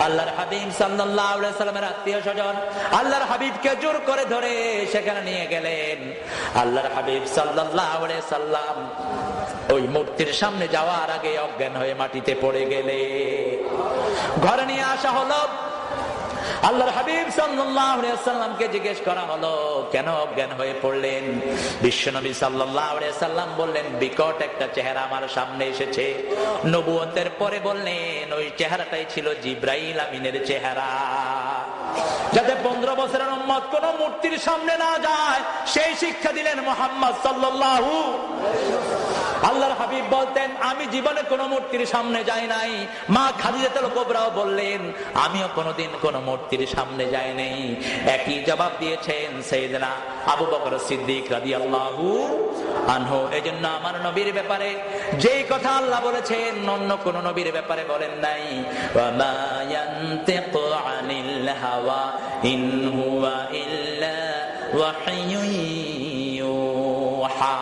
আল্লাহর হাবিব সাল্লাল্লাহু আলাইহি সাল্লামের আত্মীয় স্বজন আল্লাহর হাবিবকে জোর করে ধরে সেখানে নিয়ে গেলেন। আল্লাহর হাবিব সাল্লাল্লাহু আলাইহি সাল্লাম ওই মূর্তির সামনে যাওয়ার আগে অজ্ঞান হয়ে মাটিতে পড়ে গেলে ঘরে নিয়ে আসা হলো। আল্লাহর হাবিব সাল্লাল্লাহু আলাইহি ওয়াসাল্লামকে জিজ্ঞেস করা হলো, কেন অজ্ঞান হয়ে পড়লেন? বিশ্বনবী সাল্লাল্লাহু আলাইহি ওয়াসাল্লাম বললেন, বিকট একটা চেহারা আমার সামনে এসেছে। নবুয়তের পরে বললেন ওই চেহারাটাই ছিল জিবরাইল আমিনের চেহারা। যাতে 15 বছরের উম্মত কোন মূর্তির সামনে না যায় সেই শিক্ষা দিলেন মুহাম্মদ সাল্লাল্লাহু। আল্লাহর হাবিব বলতেন, আমি জীবনে কোন মূর্তির সামনে যাই নাই। মা খাদিজাতুল কুবরাও বললেন, আমিও কোনোদিন কোন মূর্তির সামনে যাই নাই। একই জবাব দিয়েছেন সাইয়েদনা আবু বকর সিদ্দিক রাদিয়াল্লাহু আনহু। এজন্য আমার নবীর ব্যাপারে যেই কথা আল্লাহ বলেছেন অন্য কোন নবীর ব্যাপারে বলেন নাই। ওয়া মা ইয়ানতিকু আনিল হাওয়া ইন হুয়া ইল্লা ওয়াহয়ুন ইউহা।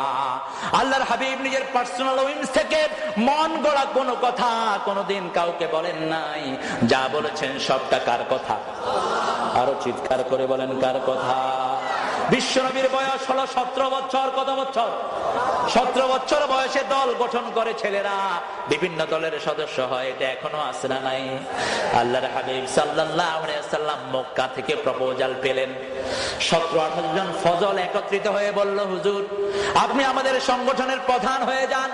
আল্লাহর হাবিব নিজের পার্সোনাল উইংস থেকে মন গড়া কোনো কথা কোনোদিন কাউকে বলেন নাই। যা বলেছেন সবটা কার কথা? আরো চিৎকার করে বলেন, কার কথা? বিশ্বনবীর বয়স হলো 17 বছর। কত বছর? 17 বছর বয়সে দল গঠন করে ছেলেরা, বিভিন্ন দলের সদস্য হয়। এটা এখনো আছে না নাই? আল্লাহর হাবিব সাল্লাল্লাহু আলাইহি ওয়াসাল্লাম মক্কা থেকে প্রপোজাল পেলেন। 17-18 জন ফজল একত্রিত হয়ে বলল, হুজুর আপনি আমাদের সংগঠনের প্রধান হয়ে যান।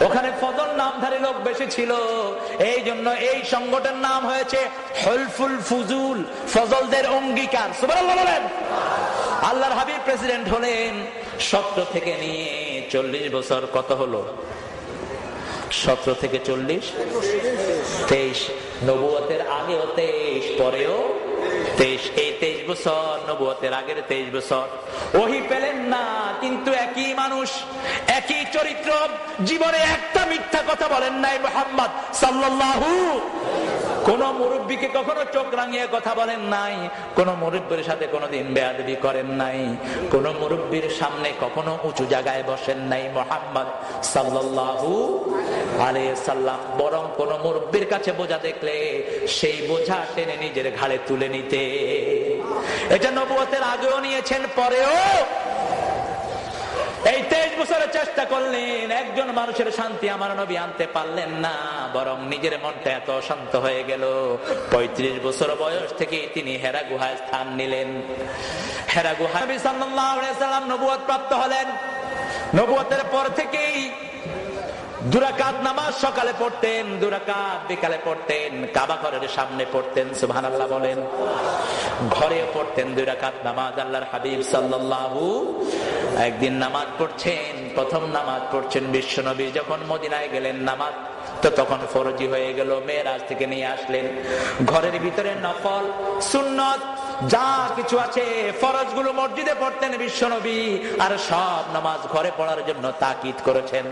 ওখানে ফজল নামধারী লোক বেশি ছিল, এই জন্য এই সংগঠনের নাম হয়েছে হুলফুল ফুজুল, ফজলদের অঙ্গীকার। সুবহানাল্লাহ বলেন। আল্লাহর হাবিব প্রেসিডেন্ট হলেন। 17 থেকে নিয়ে 40 বছর। কত হলো? 17 থেকে 40 23। নবুয়তের আগেও 23, পরেও 23। এই 23 বছর নবুয়তের আগের 23 বছর ওহী পেলেন না, কিন্তু একই মানুষ, একই চরিত্র। জীবনে একটা মিথ্যা কথা বলেন নাই মুহাম্মদ সাল্লাল্লাহু। কোন মুরব্বীকে কখনো চোখ রাঙিয়ে কথা বলেন নাই, কোন মুরব্বীর সাথে কোনোদিন বেয়াদবি করেন নাই, কোন মুরব্বীর সামনে কখনো উঁচু জায়গায় বসেন নাই মুহাম্মদ সাল্লাল্লাহু আলাইহি সাল্লাম। বরং কোন মুরব্বীর কাছে বোঝা দেখলে সেই বোঝা টেনে নিজের ঘাড়ে তুলে নিতে। এটা নবুয়তের আগেও নিয়েছেন, পরেও। এই 23 বছরের চেষ্টা করলেন, একজন মানুষের শান্তি আমার নবী আনতে পারলেন না, বরং নিজের মনটা এত শান্ত হয়ে গেল। 35 বছর বয়স থেকে তিনি হেরা গুহায় স্থান নিলেন। হেরা গুহায় নবী সাল্লাল্লাহু আলাইহি সাল্লাম নবুয়ত প্রাপ্ত হলেন। নবুয়তের পর থেকেই 2 রাকাত নামাজ সকালে পড়তেন, 2 রাকাত বিকালে পড়তেন, কাবা ঘরের সামনে পড়তেন। সুবহানাল্লাহ বলেন। ঘরে পড়তেন 2 রাকাত নামাজ। আল্লাহর হাবিব সাল্লাল্লাহু একদিন নামাজ পড়ছেন, প্রথম নামাজ পড়ছেন বিশ্বনবী যখন মদিনায় গেলেন। নামাজ তো তখন ফরজি হয়ে গেল, মেরাজ থেকে নিয়ে আসলেন। ঘরের ভিতরে নফল সুন্নত যা কিছু আছে ফরজ গুলো মসজিদে পড়তেন বিশ্বনবী, আর সব নামাজ ঘরে পড়ার জন্য তাকিদ করেছেন।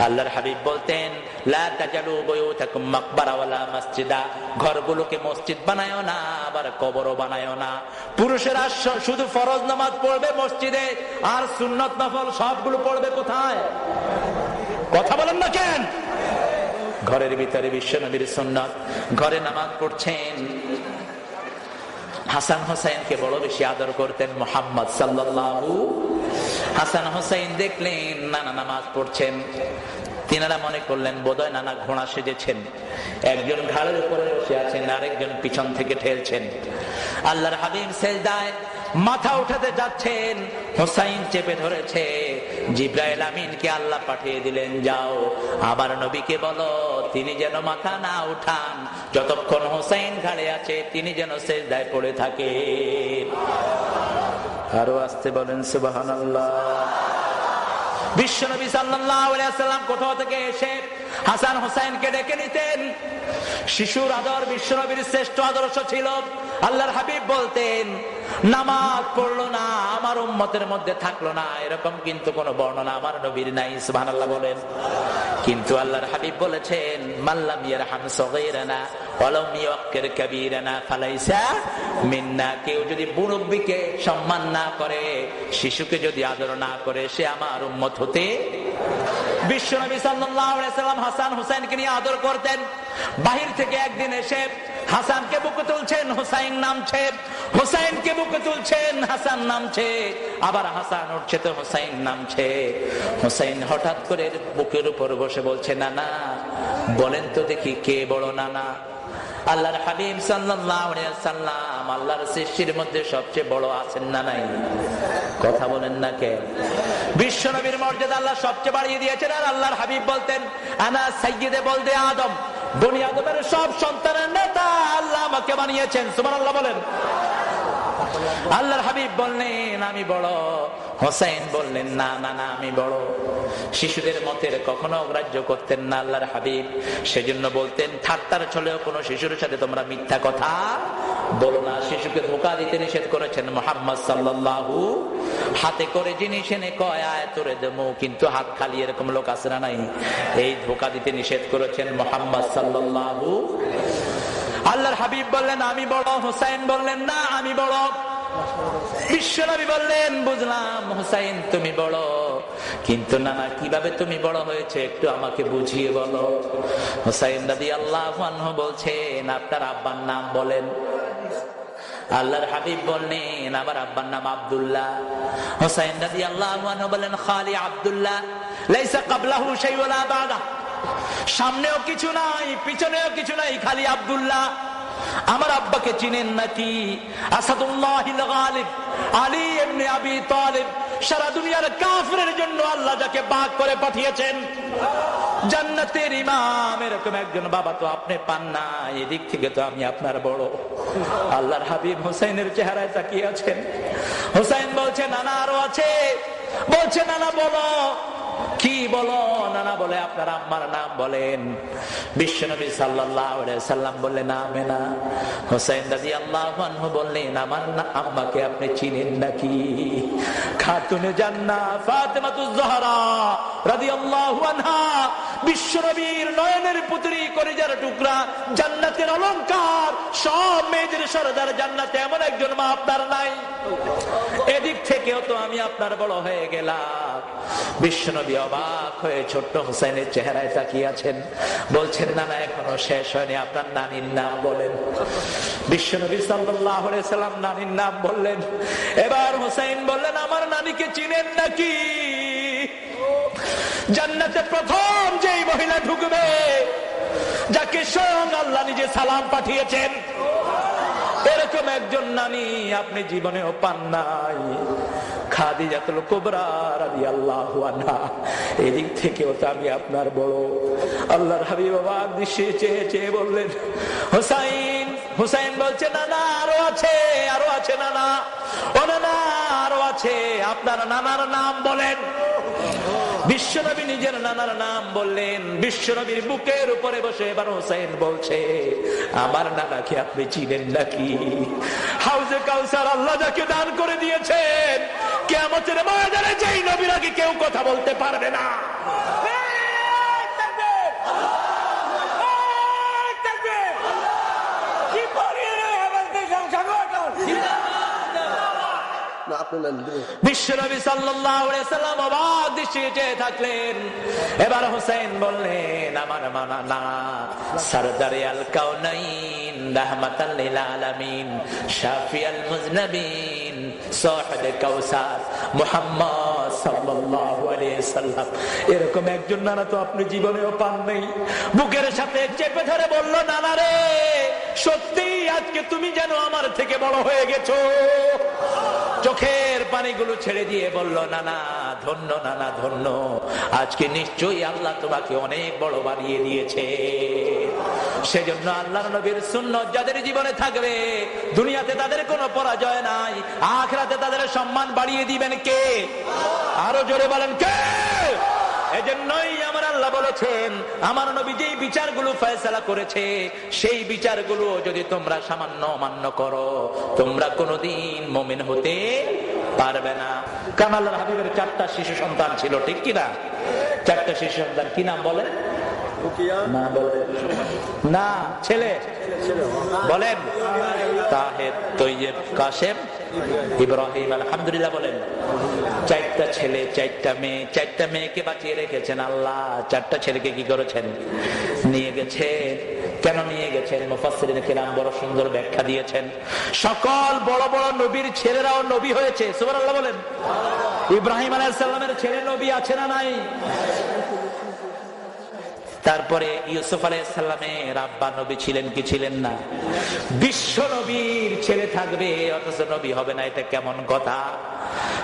আল্লাহর হাবিব বলতেন, লা তাজালু বুয়ুতাকুম মাকবারা ওয়ালা মসজিদা। ঘরগুলোকে মসজিদ বানায়ও না, আবার কবরও বানায়ও না। পুরুষেরা শুধু ফরজ নামাজ পড়বে মসজিদে, আর সুন্নত নফল সবগুলো পড়বে কোথায়? কথা বলেন না কেন? ঘরের ভিতরে বিশ্বনবীর সুন্নাত, ঘরে নামাজ পড়ছেন। হাসান হোসেনকে বড় বেশি আদর করতেন মুহাম্মদ সাল্লাল্লাহু। হাসান হোসেন দেখলেন নানা নামাজ পড়ছেন, তিনারা মনে করলেন বোধহয় নানা ঘোড়া সেজেছেন। একজন ঘাড়ের উপরে বসে আছেন, আরেকজন পিছন থেকে ঠেলছেন। আল্লাহর হাবিব সিজদায় মাথা উঠাতে যাচ্ছেন, হোসাইন চেপে ধরেছে। জিবরাইল আমিনকে আল্লাহ পাঠিয়ে দিলেন, যাও আবার নবীকে বলো তিনি যেন মাথা না উঠান, যতক্ষণ হোসাইন ঘাড়ে আছে তিনি যেন সিজদায় পড়ে থাকে। আরো আসতে বলেন সুবহানাল্লাহ। বিশ্বনবী সাল্লাল্লাহু আলাইহি ওয়াসাল্লাম কোথাও থেকে এসে হাসান হোসেনকে ডেকে নিতেন। শিশুর আদর বিশ্বনবীর শ্রেষ্ঠ আদর্শ ছিল। আল্লাহর হাবিব বলতেন, নামাজ পড়লো না, আমার উম্মতের মধ্যে থাকলো না, এরকম কিন্তু কোন বর্ণনা আমার নবীর নাই। সুবহানাল্লাহ বলেন। কিন্তু আল্লাহর হাবিব বলেছেন, মাল্লাম ইয়ারহাম সগীরানা ওয়ালাম ইউক্কির কাবীরানা ফালাইসা মিন্না। কেউ যদি মুরব্বিকে সম্মান না করে, শিশুকে যদি আদর না করে, সে আমার উম্মত হতে। বিশ্বনবী সাল্লাল্লাহু আলাইহি ওয়াসাল্লাম হাসান হোসেনকে নিয়ে আদর করতেন। বাহির থেকে একদিন এসে হাসানকে বুকে তুলছেন, হোসাইন নামছে, হোসাইনকে বুকে তুলছেন, হাসান নামছে, আবার হাসান উঠছে তো হোসাইন নামছে। হোসাইন হঠাৎ করে বুকের উপর বসে বলছে, নানা বলেন তো দেখি কে বড় নানা? আল্লাহর হাবিব সাল্লাল্লাহু আলাইহি ওয়াসাল্লাম আল্লাহর সৃষ্টির মধ্যে সবচেয়ে বড় আছেন না নাই? কথা বলেন না কে? বিশ্বনবীর মর্যাদা আল্লাহ সবচেয়ে বাড়িয়ে দিয়েছেন। আর আল্লাহর হাবিব বলতেন, আনা সাইয়্যিদে বলদে আদম, বনি আদমের সব সন্তানের নেতা আল্লাহ আমাকে বানিয়েছেন। সুবহানাল্লাহ বলেন। আল্লাহর হাবিব বললেন আমি বড়, হোসেন বললেন না না না আমি বড়। শিশুদের মতের কখনো অগ্রাহ্য করতেন না আল্লাহর হাবিব। সেজন্য বলতেন, ঠাট্টার ছলেও কোনো শিশুর সাথে তোমরা মিথ্যা কথা বলো না। শিশুকে ধোঁকা দিতে নিষেধ করেছেন মুহাম্মদ সাল্লাল্লাহু। হাতে করে জিনিস এনে কয় আয় তোরে দেবো, কিন্তু হাত খালি এরকম লোক আছে না নাই? এই ধোঁকা দিতে নিষেধ করেছেন মুহাম্মদ সাল্লাল্লাহু। আল্লাহর হাবিব বললেন আমি বড়, হোসেন বললেন না আমি বড়। বিশ্বনবী বললেন, বুঝলাম হোসেন তুমি বড়, কিন্তু নানা কিভাবে তুমি বড় হয়েছে একটু আমাকে বুঝিয়ে বলো। হোসেন রাদিয়াল্লাহু আনহু বলছেন, আপনার আব্বার নাম বলেন। আল্লাহর হাবিব বললেন, আমার আব্বার নাম আব্দুল্লাহ। হোসেন রাদিয়াল্লাহু আনহু বলেন, খালি আব্দুল্লাহ, লাইসা ক্বাবলাহু শাই ওয়ালা বাদা। সামনেও কিছু নাই, পিছনেও কিছু নাই, খালি আব্দুল্লাহ। আমার আব্বাকে চিনেন নাকি? আসাদুল্লাহিল গালিব আলী ইবনে আবি তালিব, সারা দুনিয়ার কাফিরের জন্য আল্লাহ যাকে বাগ করে পাঠিয়েছেন, জান্নাতের ইমাম, এরকম একজন বাবা তো আপনি পান না। এদিক থেকে তো আমি আপনার বড়। আল্লাহর হাবিব হোসেনের চেহারায় তাকিয়ে আছেন। হোসেন বলছে, নানা আরো আছে। বলছে, নানা বলো কি বলো? নানা বলে, আপনার আম্মার নাম বলেন। বিশ্বনবী সাল্লাল্লাহু আলাইহি ওয়াসাল্লাম বললেন, আমেনা। হোসেন রাদিয়াল্লাহু আনহু বললেন, আমার আম্মাকে আপনি চিনেন নাকি? খাতুনে জান্নাত ফাতেমাতুজ জোহরা রাদিয়াল্লাহু আনহা, বিশ্বনবীর নয়নের পুত্রী, কলিজার টুকরা, জান্নাতের অলংকার, সব মেয়েদের সরদার জান্নাতে এমন একজন মা আপনার নাই। এদিক থেকেও তো আমি আপনার বড় হয়ে গেলাম। বিশ্বনবী অবাক হয়ে ছোট্ট হোসেনের চেহারায় তাকিয়ে আছেন। বলছেন, নানা এখনো শেষ হয়নি, আপনার নানির নাম বলেন। বিশ্বনবী সাল্লাল্লাহু আলাইহি সাল্লাম নানির নাম বললেন। এবার হোসেন বললেন, আমার নানিকে চিনেন নাকি? জান্নাতে প্রথম যেই মহিলা ঢুকবে, যাকে স্বয়ং আল্লাহ নিজে সালাম পাঠিয়েছেন, এরকম একজন নানি আপনি জীবনেও পান নাই, খাদিজাতুল কুবরা রাদিয়াল্লাহু আনহা। এদিক থেকেও তো আমি আপনার বড়। আল্লাহর হাবিব অবাক দৃষ্টিতে চেয়ে চেয়ে বললেন, হোসাইন। হোসাইন বলছে, নানা আরো আছে, আরো আছে নানা। ও নানা আরো আছে, আপনার নানার নাম বলেন। বিশ্বনবী নিজের নানার নাম বললেন। বিশ্বনবীর বুকের উপরে বসে এবার হোসেন বলছে, আমার নানাকে আপনি চিনেন নাকি? হাউজে কাউসার আল্লাহ যাকে দান করে দিয়েছেন, কিয়ামতের ময়দানে যেই নবীর আগে কেউ কথা বলতে পারবে না। বিশ্বনবী সাল্লাল্লাহু আলাইহি সাল্লাম অবাক দৃষ্টিতে চেয়ে থাকলেন। এবার হোসেন বললেন, আমার মানা সরদারে আল কাউনাইন রাহমাতাল লিল আলামিন শাফিয়াল মুজনাবিন সাহিবে কাউসার মুহাম্মদ সাল্লাল্লাহু আলাইহি সাল্লাম, এরকম একজন নানা তো আপনি জীবনেও পান নাই। বুকের সাথে চেপে ধরে বলল, নানা রে, সত্যি আজকে তুমি যেন আমার থেকে বড় হয়ে গেছো। চোখের পানিগুলো ছেড়ে দিয়ে বলল, নানা ধন্য, নানা ধন্য, আজকে নিশ্চয়ই আল্লাহ তোমাকে অনেক বড় বানিয়ে দিয়েছে। সেজন্য আল্লাহর নবীর সুন্নাত যাদের জীবনে থাকবে, দুনিয়াতে তাদের কোনো পরাজয় নাই, আখিরাতে তাদের সম্মান বাড়িয়ে দিবেন কে? আরো জোরে বলেন কে? এজন্যই আমার আল্লাহ বলেছেন, আমার নবী যেই বিচারগুলো ফয়সালা করেছে, সেই বিচারগুলো যদি তোমরা সামান্য অমান্য করো, তোমরা কোনোদিন মুমিন হতে পারবে না। কারণ আল্লাহর হাবিবের 4টা শিশু সন্তান ছিল, ঠিক কিনা? 4টা শিশু সন্তান, কি নাম বলেন? না, ছেলে বলেন। তাহের, তৈয়ব, কাসেম, ইব্রাহিম। আলহামদুলিল্লাহ বলেন। 4টা ছেলে, 4টা মেয়ে। 4টা মেয়েকে বাঁচিয়ে রেখেছেন আল্লাহ। 4টা ছেলেকে কি করেছেন? নিয়ে গেছেন। কেন নিয়ে গেছেন? মুফাসসিরিন কিরাম বড় সুন্দর ব্যাখ্যা দিয়েছেন। সকল বড় বড় নবীর ছেলেরাও নবী হয়েছে, সুবহানাল্লাহ বলেন। ইব্রাহিম আলাইহিস সালামের ছেলে নবী আছে না নাই? তারপরে ইউসুফ আলাইহিস সালামের আব্বা নবী ছিলেন কি ছিলেন না? বিশ্ব নবীর ছেলে থাকবে অথচ নবী হবে না, এটা কেমন কথা?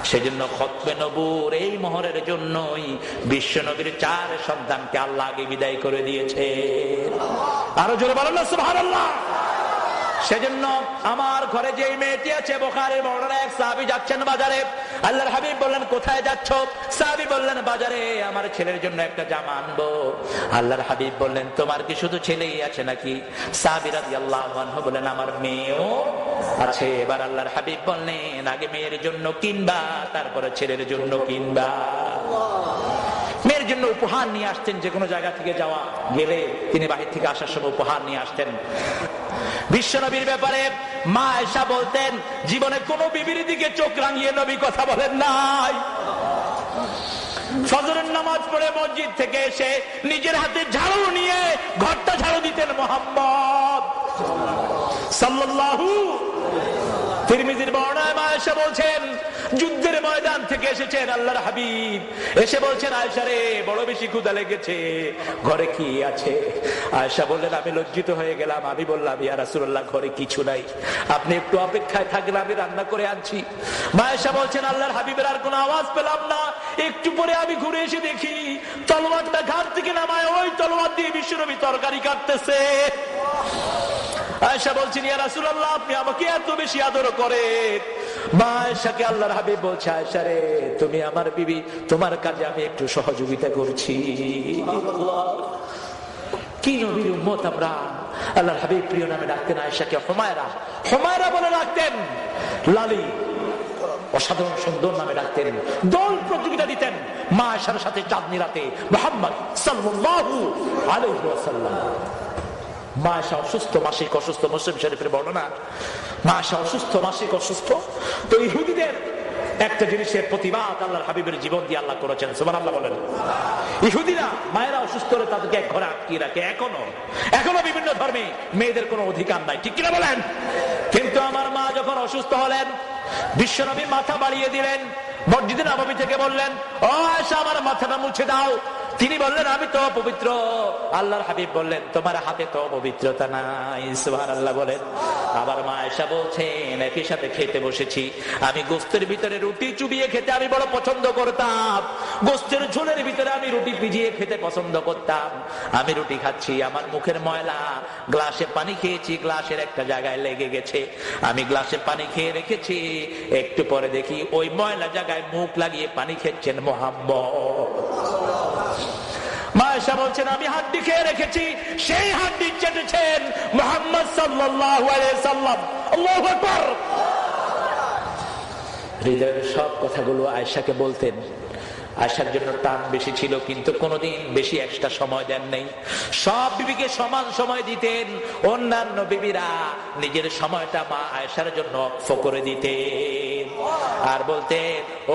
সেজন্য খতমে নবুর এই মোহরের জন্যই বিশ্ব নবীর 4 সন্তানকে আল্লাহ আগে বিদায় করে দিয়েছে। আরো জোরে বলেন না সুবহানাল্লাহ। সেজন্য আমার ঘরে যে মেয়েটি আছে, বুখারীর বর্ণনা, এক সাহাবী যাচ্ছেন বাজারে। আল্লাহর হাবিব বললেন, কোথায় যাচ্ছ? সাহাবী বললেন, বাজারে আমার ছেলের জন্য একটা জামা আনবো। আল্লাহর হাবিব বললেন, তোমার কি শুধু ছেলেই আছে নাকি? সাহাবী রাদিয়াল্লাহু আনহু বললেন, আমার মেয়েও আছে। এবার আল্লাহর হাবিব বললেন, আগে মেয়ের জন্য কিনবা, তারপরে ছেলের জন্য কিনবা। মেয়ের জন্য উপহার নিয়ে আসতেন, যে কোনো জায়গা থেকে যাওয়া গেলে তিনি বাহির থেকে আসার সময় উপহার নিয়ে আসতেন। বিশ্বনবীর ব্যাপারে মা আয়েশা বলতেন, জীবনে কোন বিবির দিকে চোখ রাঙিয়ে নবী কথা বলেন নাই। ফজরের নামাজ পড়ে মসজিদ থেকে এসে নিজের হাতে ঝাড়ু নিয়ে ঘরটা ঝাড়ু দিতেন মুহাম্মদ সাল্লাল্লাহু। তিরমিজির বর্ণনায় মা আয়েশা বলছেন, যুদ্ধের ময়দান থেকে এসেছেন আল্লাহর হাবিব, এসে বলছেন, আয়েশা রে, বড় বেশি ক্ষুধা লেগেছে, ঘরে কি আছে? আয়েশা বললেন, আমি লজ্জিত হয়ে গেলাম। আমি বললাম, ইয়া রাসূলুল্লাহ, ঘরে কিছু নাই, আপনি একটু অপেক্ষায় থাকলে আমি রান্না করে আনছি। মা আয়েশা বলছেন, আল্লাহর হাবিবের আর কোনো আওয়াজ পেলাম না। একটু পরে আমি ঘুরে এসে দেখি তলোয়ারটা ঘাট থেকে নামায় ওই তলোয়ার দিয়ে বিশ্বনবী তরকারি কাটতেছে। আয়েশা বলছেন, ইয়া রাসূলুল্লাহ, আপনি আমাকে এত বেশি আদর করেন। মা আয়েশাকে আল্লাহর হাবিব বলছে, আয়েশা রে, তুমি আমার বিবি, তোমার কাজে আমি একটু সহযোগিতা করছি। কি নবীর উম্মত আমরা! আল্লাহর হাবিব প্রিয় নামে ডাকতেন আয়েশাকে হুমায়রা, হুমায়রা বলে ডাকতেন। লালি, অসাধারণ সুন্দর নামে ডাকতেন। দল প্রতিযোগিতা দিতেন মা আয়েশার সাথে চাঁদনি রাতে মুহাম্মদ সাল্লাল্লাহু আলাইহি ওয়াসাল্লাম। মা আয়েশা অসুস্থ, মাসিক অসুস্থ, মুসলিম শরীফের বর্ণনা। মা আয়েশা অসুস্থ, মাসিক অসুস্থ। তো ইহুদিদের একটা জিনিসের প্রতিবাদ আল্লাহর হাবিবের জীবন দিয়ে আল্লাহ করেছেন, সুবহানাল্লাহ বলেন। ইহুদিরা মায়েরা অসুস্থ হলে তাদেরকে এক ঘরে আটকিয়ে রাখে। এখনো বিভিন্ন ধর্মে মেয়েদের কোনো অধিকার নাই, ঠিক কিনা বলেন? কিন্তু আমার মা যখন অসুস্থ হলেন, বিশ্বনবী মাথা বাড়িয়ে দিলেন, মসজিদে নববী থেকে বললেন, ও আয়েশা, আমার মাথাটা মুছে দাও। তিনি বললেন, আমি তো পবিত্র। আল্লাহর হাবিব বললেন, তোমার হাতে তো পবিত্রতা নাই, সুবহানাল্লাহ বলেন। আবার মা আয়েশা বলছেন, একই সাথে খেতে বসেছি, আমি গোস্তের ভিতরে রুটি চুবিয়ে খেতে আমি বড় পছন্দ করতাম। গোস্তের ঝোলের ভিতরে আমি রুটি ভিজিয়ে খেতে পছন্দ করতাম। আমি রুটি খাচ্ছি, আমার মুখের ময়লা, গ্লাসে পানি খেয়েছি, গ্লাসের একটা জায়গায় লেগে গেছে। আমি গ্লাসে পানি খেয়ে রেখেছি, একটু পরে দেখি ওই ময়লা জায়গায় মুখ লাগিয়ে পানি খেচ্ছেন মুহাম্মদ। মা আয়েশা বলছেন, আমি হাড্ডি খেয়ে রেখেছি, সেই হাড্ডি চেটেছেন মুহাম্মদ সাল্লাল্লাহু আলাইহি সাল্লাম। আল্লাহু আকবার। হৃদয়ের সব কথাগুলো আয়েশাকে বলতেন। আয়েশার জন্য টান বেশি ছিল, কিন্তু কোনোদিন বেশি এক্সট্রা সময় দেন নাই। সব বিবিকে সমান সময় দিতেন। অন্যান্য বিবিরা নিজের সময়টা মা আয়েশার জন্য অক্ষ করে দিতেন। আর বলতে,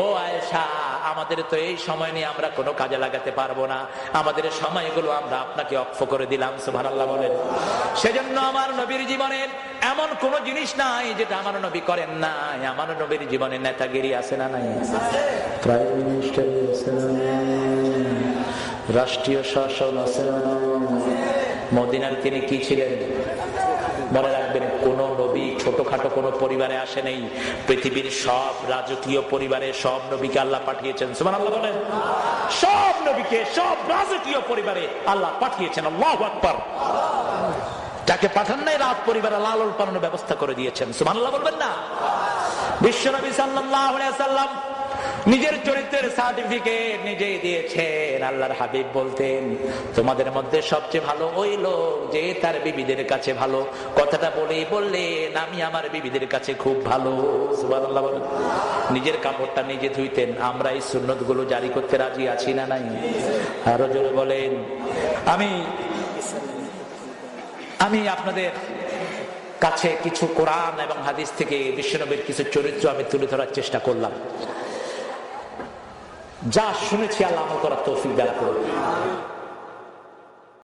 ও আয়েশা, আমাদের তো এই সময় নিয়ে আমরা কোনো কাজে লাগাতে পারবো না, আমাদের সময়গুলো আমরা আপনাকে অক্ষ করে দিলাম। সুবহানাল্লাহ বলেন। সেজন্য আমার নবীর জীবনে এমন কোন জিনিস নাই যেটা আমার নবী করেন নাই। আমার নবীর জীবনে নেতাগিরি আছে না নাই? প্রাইম মিনিস্টার আছে না, রাষ্ট্রীয় শাসন আছে না। মদিনার তিনি কি ছিলেন? মনে রাখবেন, কোন নবী ছোটখাটো কোন পরিবারে আসে নাই। পৃথিবীর সব রাজকীয় পরিবারে সব নবীকে আল্লাহ পাঠিয়েছেন। সুবহানাল্লাহ বলেন। সব নবীকে সব রাজকীয় পরিবারে আল্লাহ পাঠিয়েছেন। আল্লাহু আকবার। যাকে পাঠান নাই রাত পরিবারে লালন পালনের ব্যবস্থা করে দিয়েছেন। সুবহানাল্লাহ বলবেন না? বিশ্বনবী সাল্লাল্লাহু আলাইহি ওয়াসাল্লাম নিজের চরিত্রের সার্টিফিকেট নিজেই দিয়েছেন। আল্লাহর হাবিব বলতেন, তোমাদের মধ্যে সবচেয়ে ভালো ওই লোক যে তার বিবিদের কাছে ভালো। কথাটা বললেন, আমি আমার বিবিদের কাছে খুব ভালো। সুবহানাল্লাহ বলেন। নিজের কাপড়টা নিজে ধুইতেন। আমরা এই সুন্নত গুলো জারি করতে রাজি আছি না নাই? আরো জোরে বলেন। আমি আপনাদের কাছে কিছু কোরআন এবং হাদিস থেকে বিশ্বনবীর কিছু চরিত্র আমি তুলে ধরার চেষ্টা করলাম। যা শুনেছি আল্লাহ আমল করার তৌফিক দান করুন।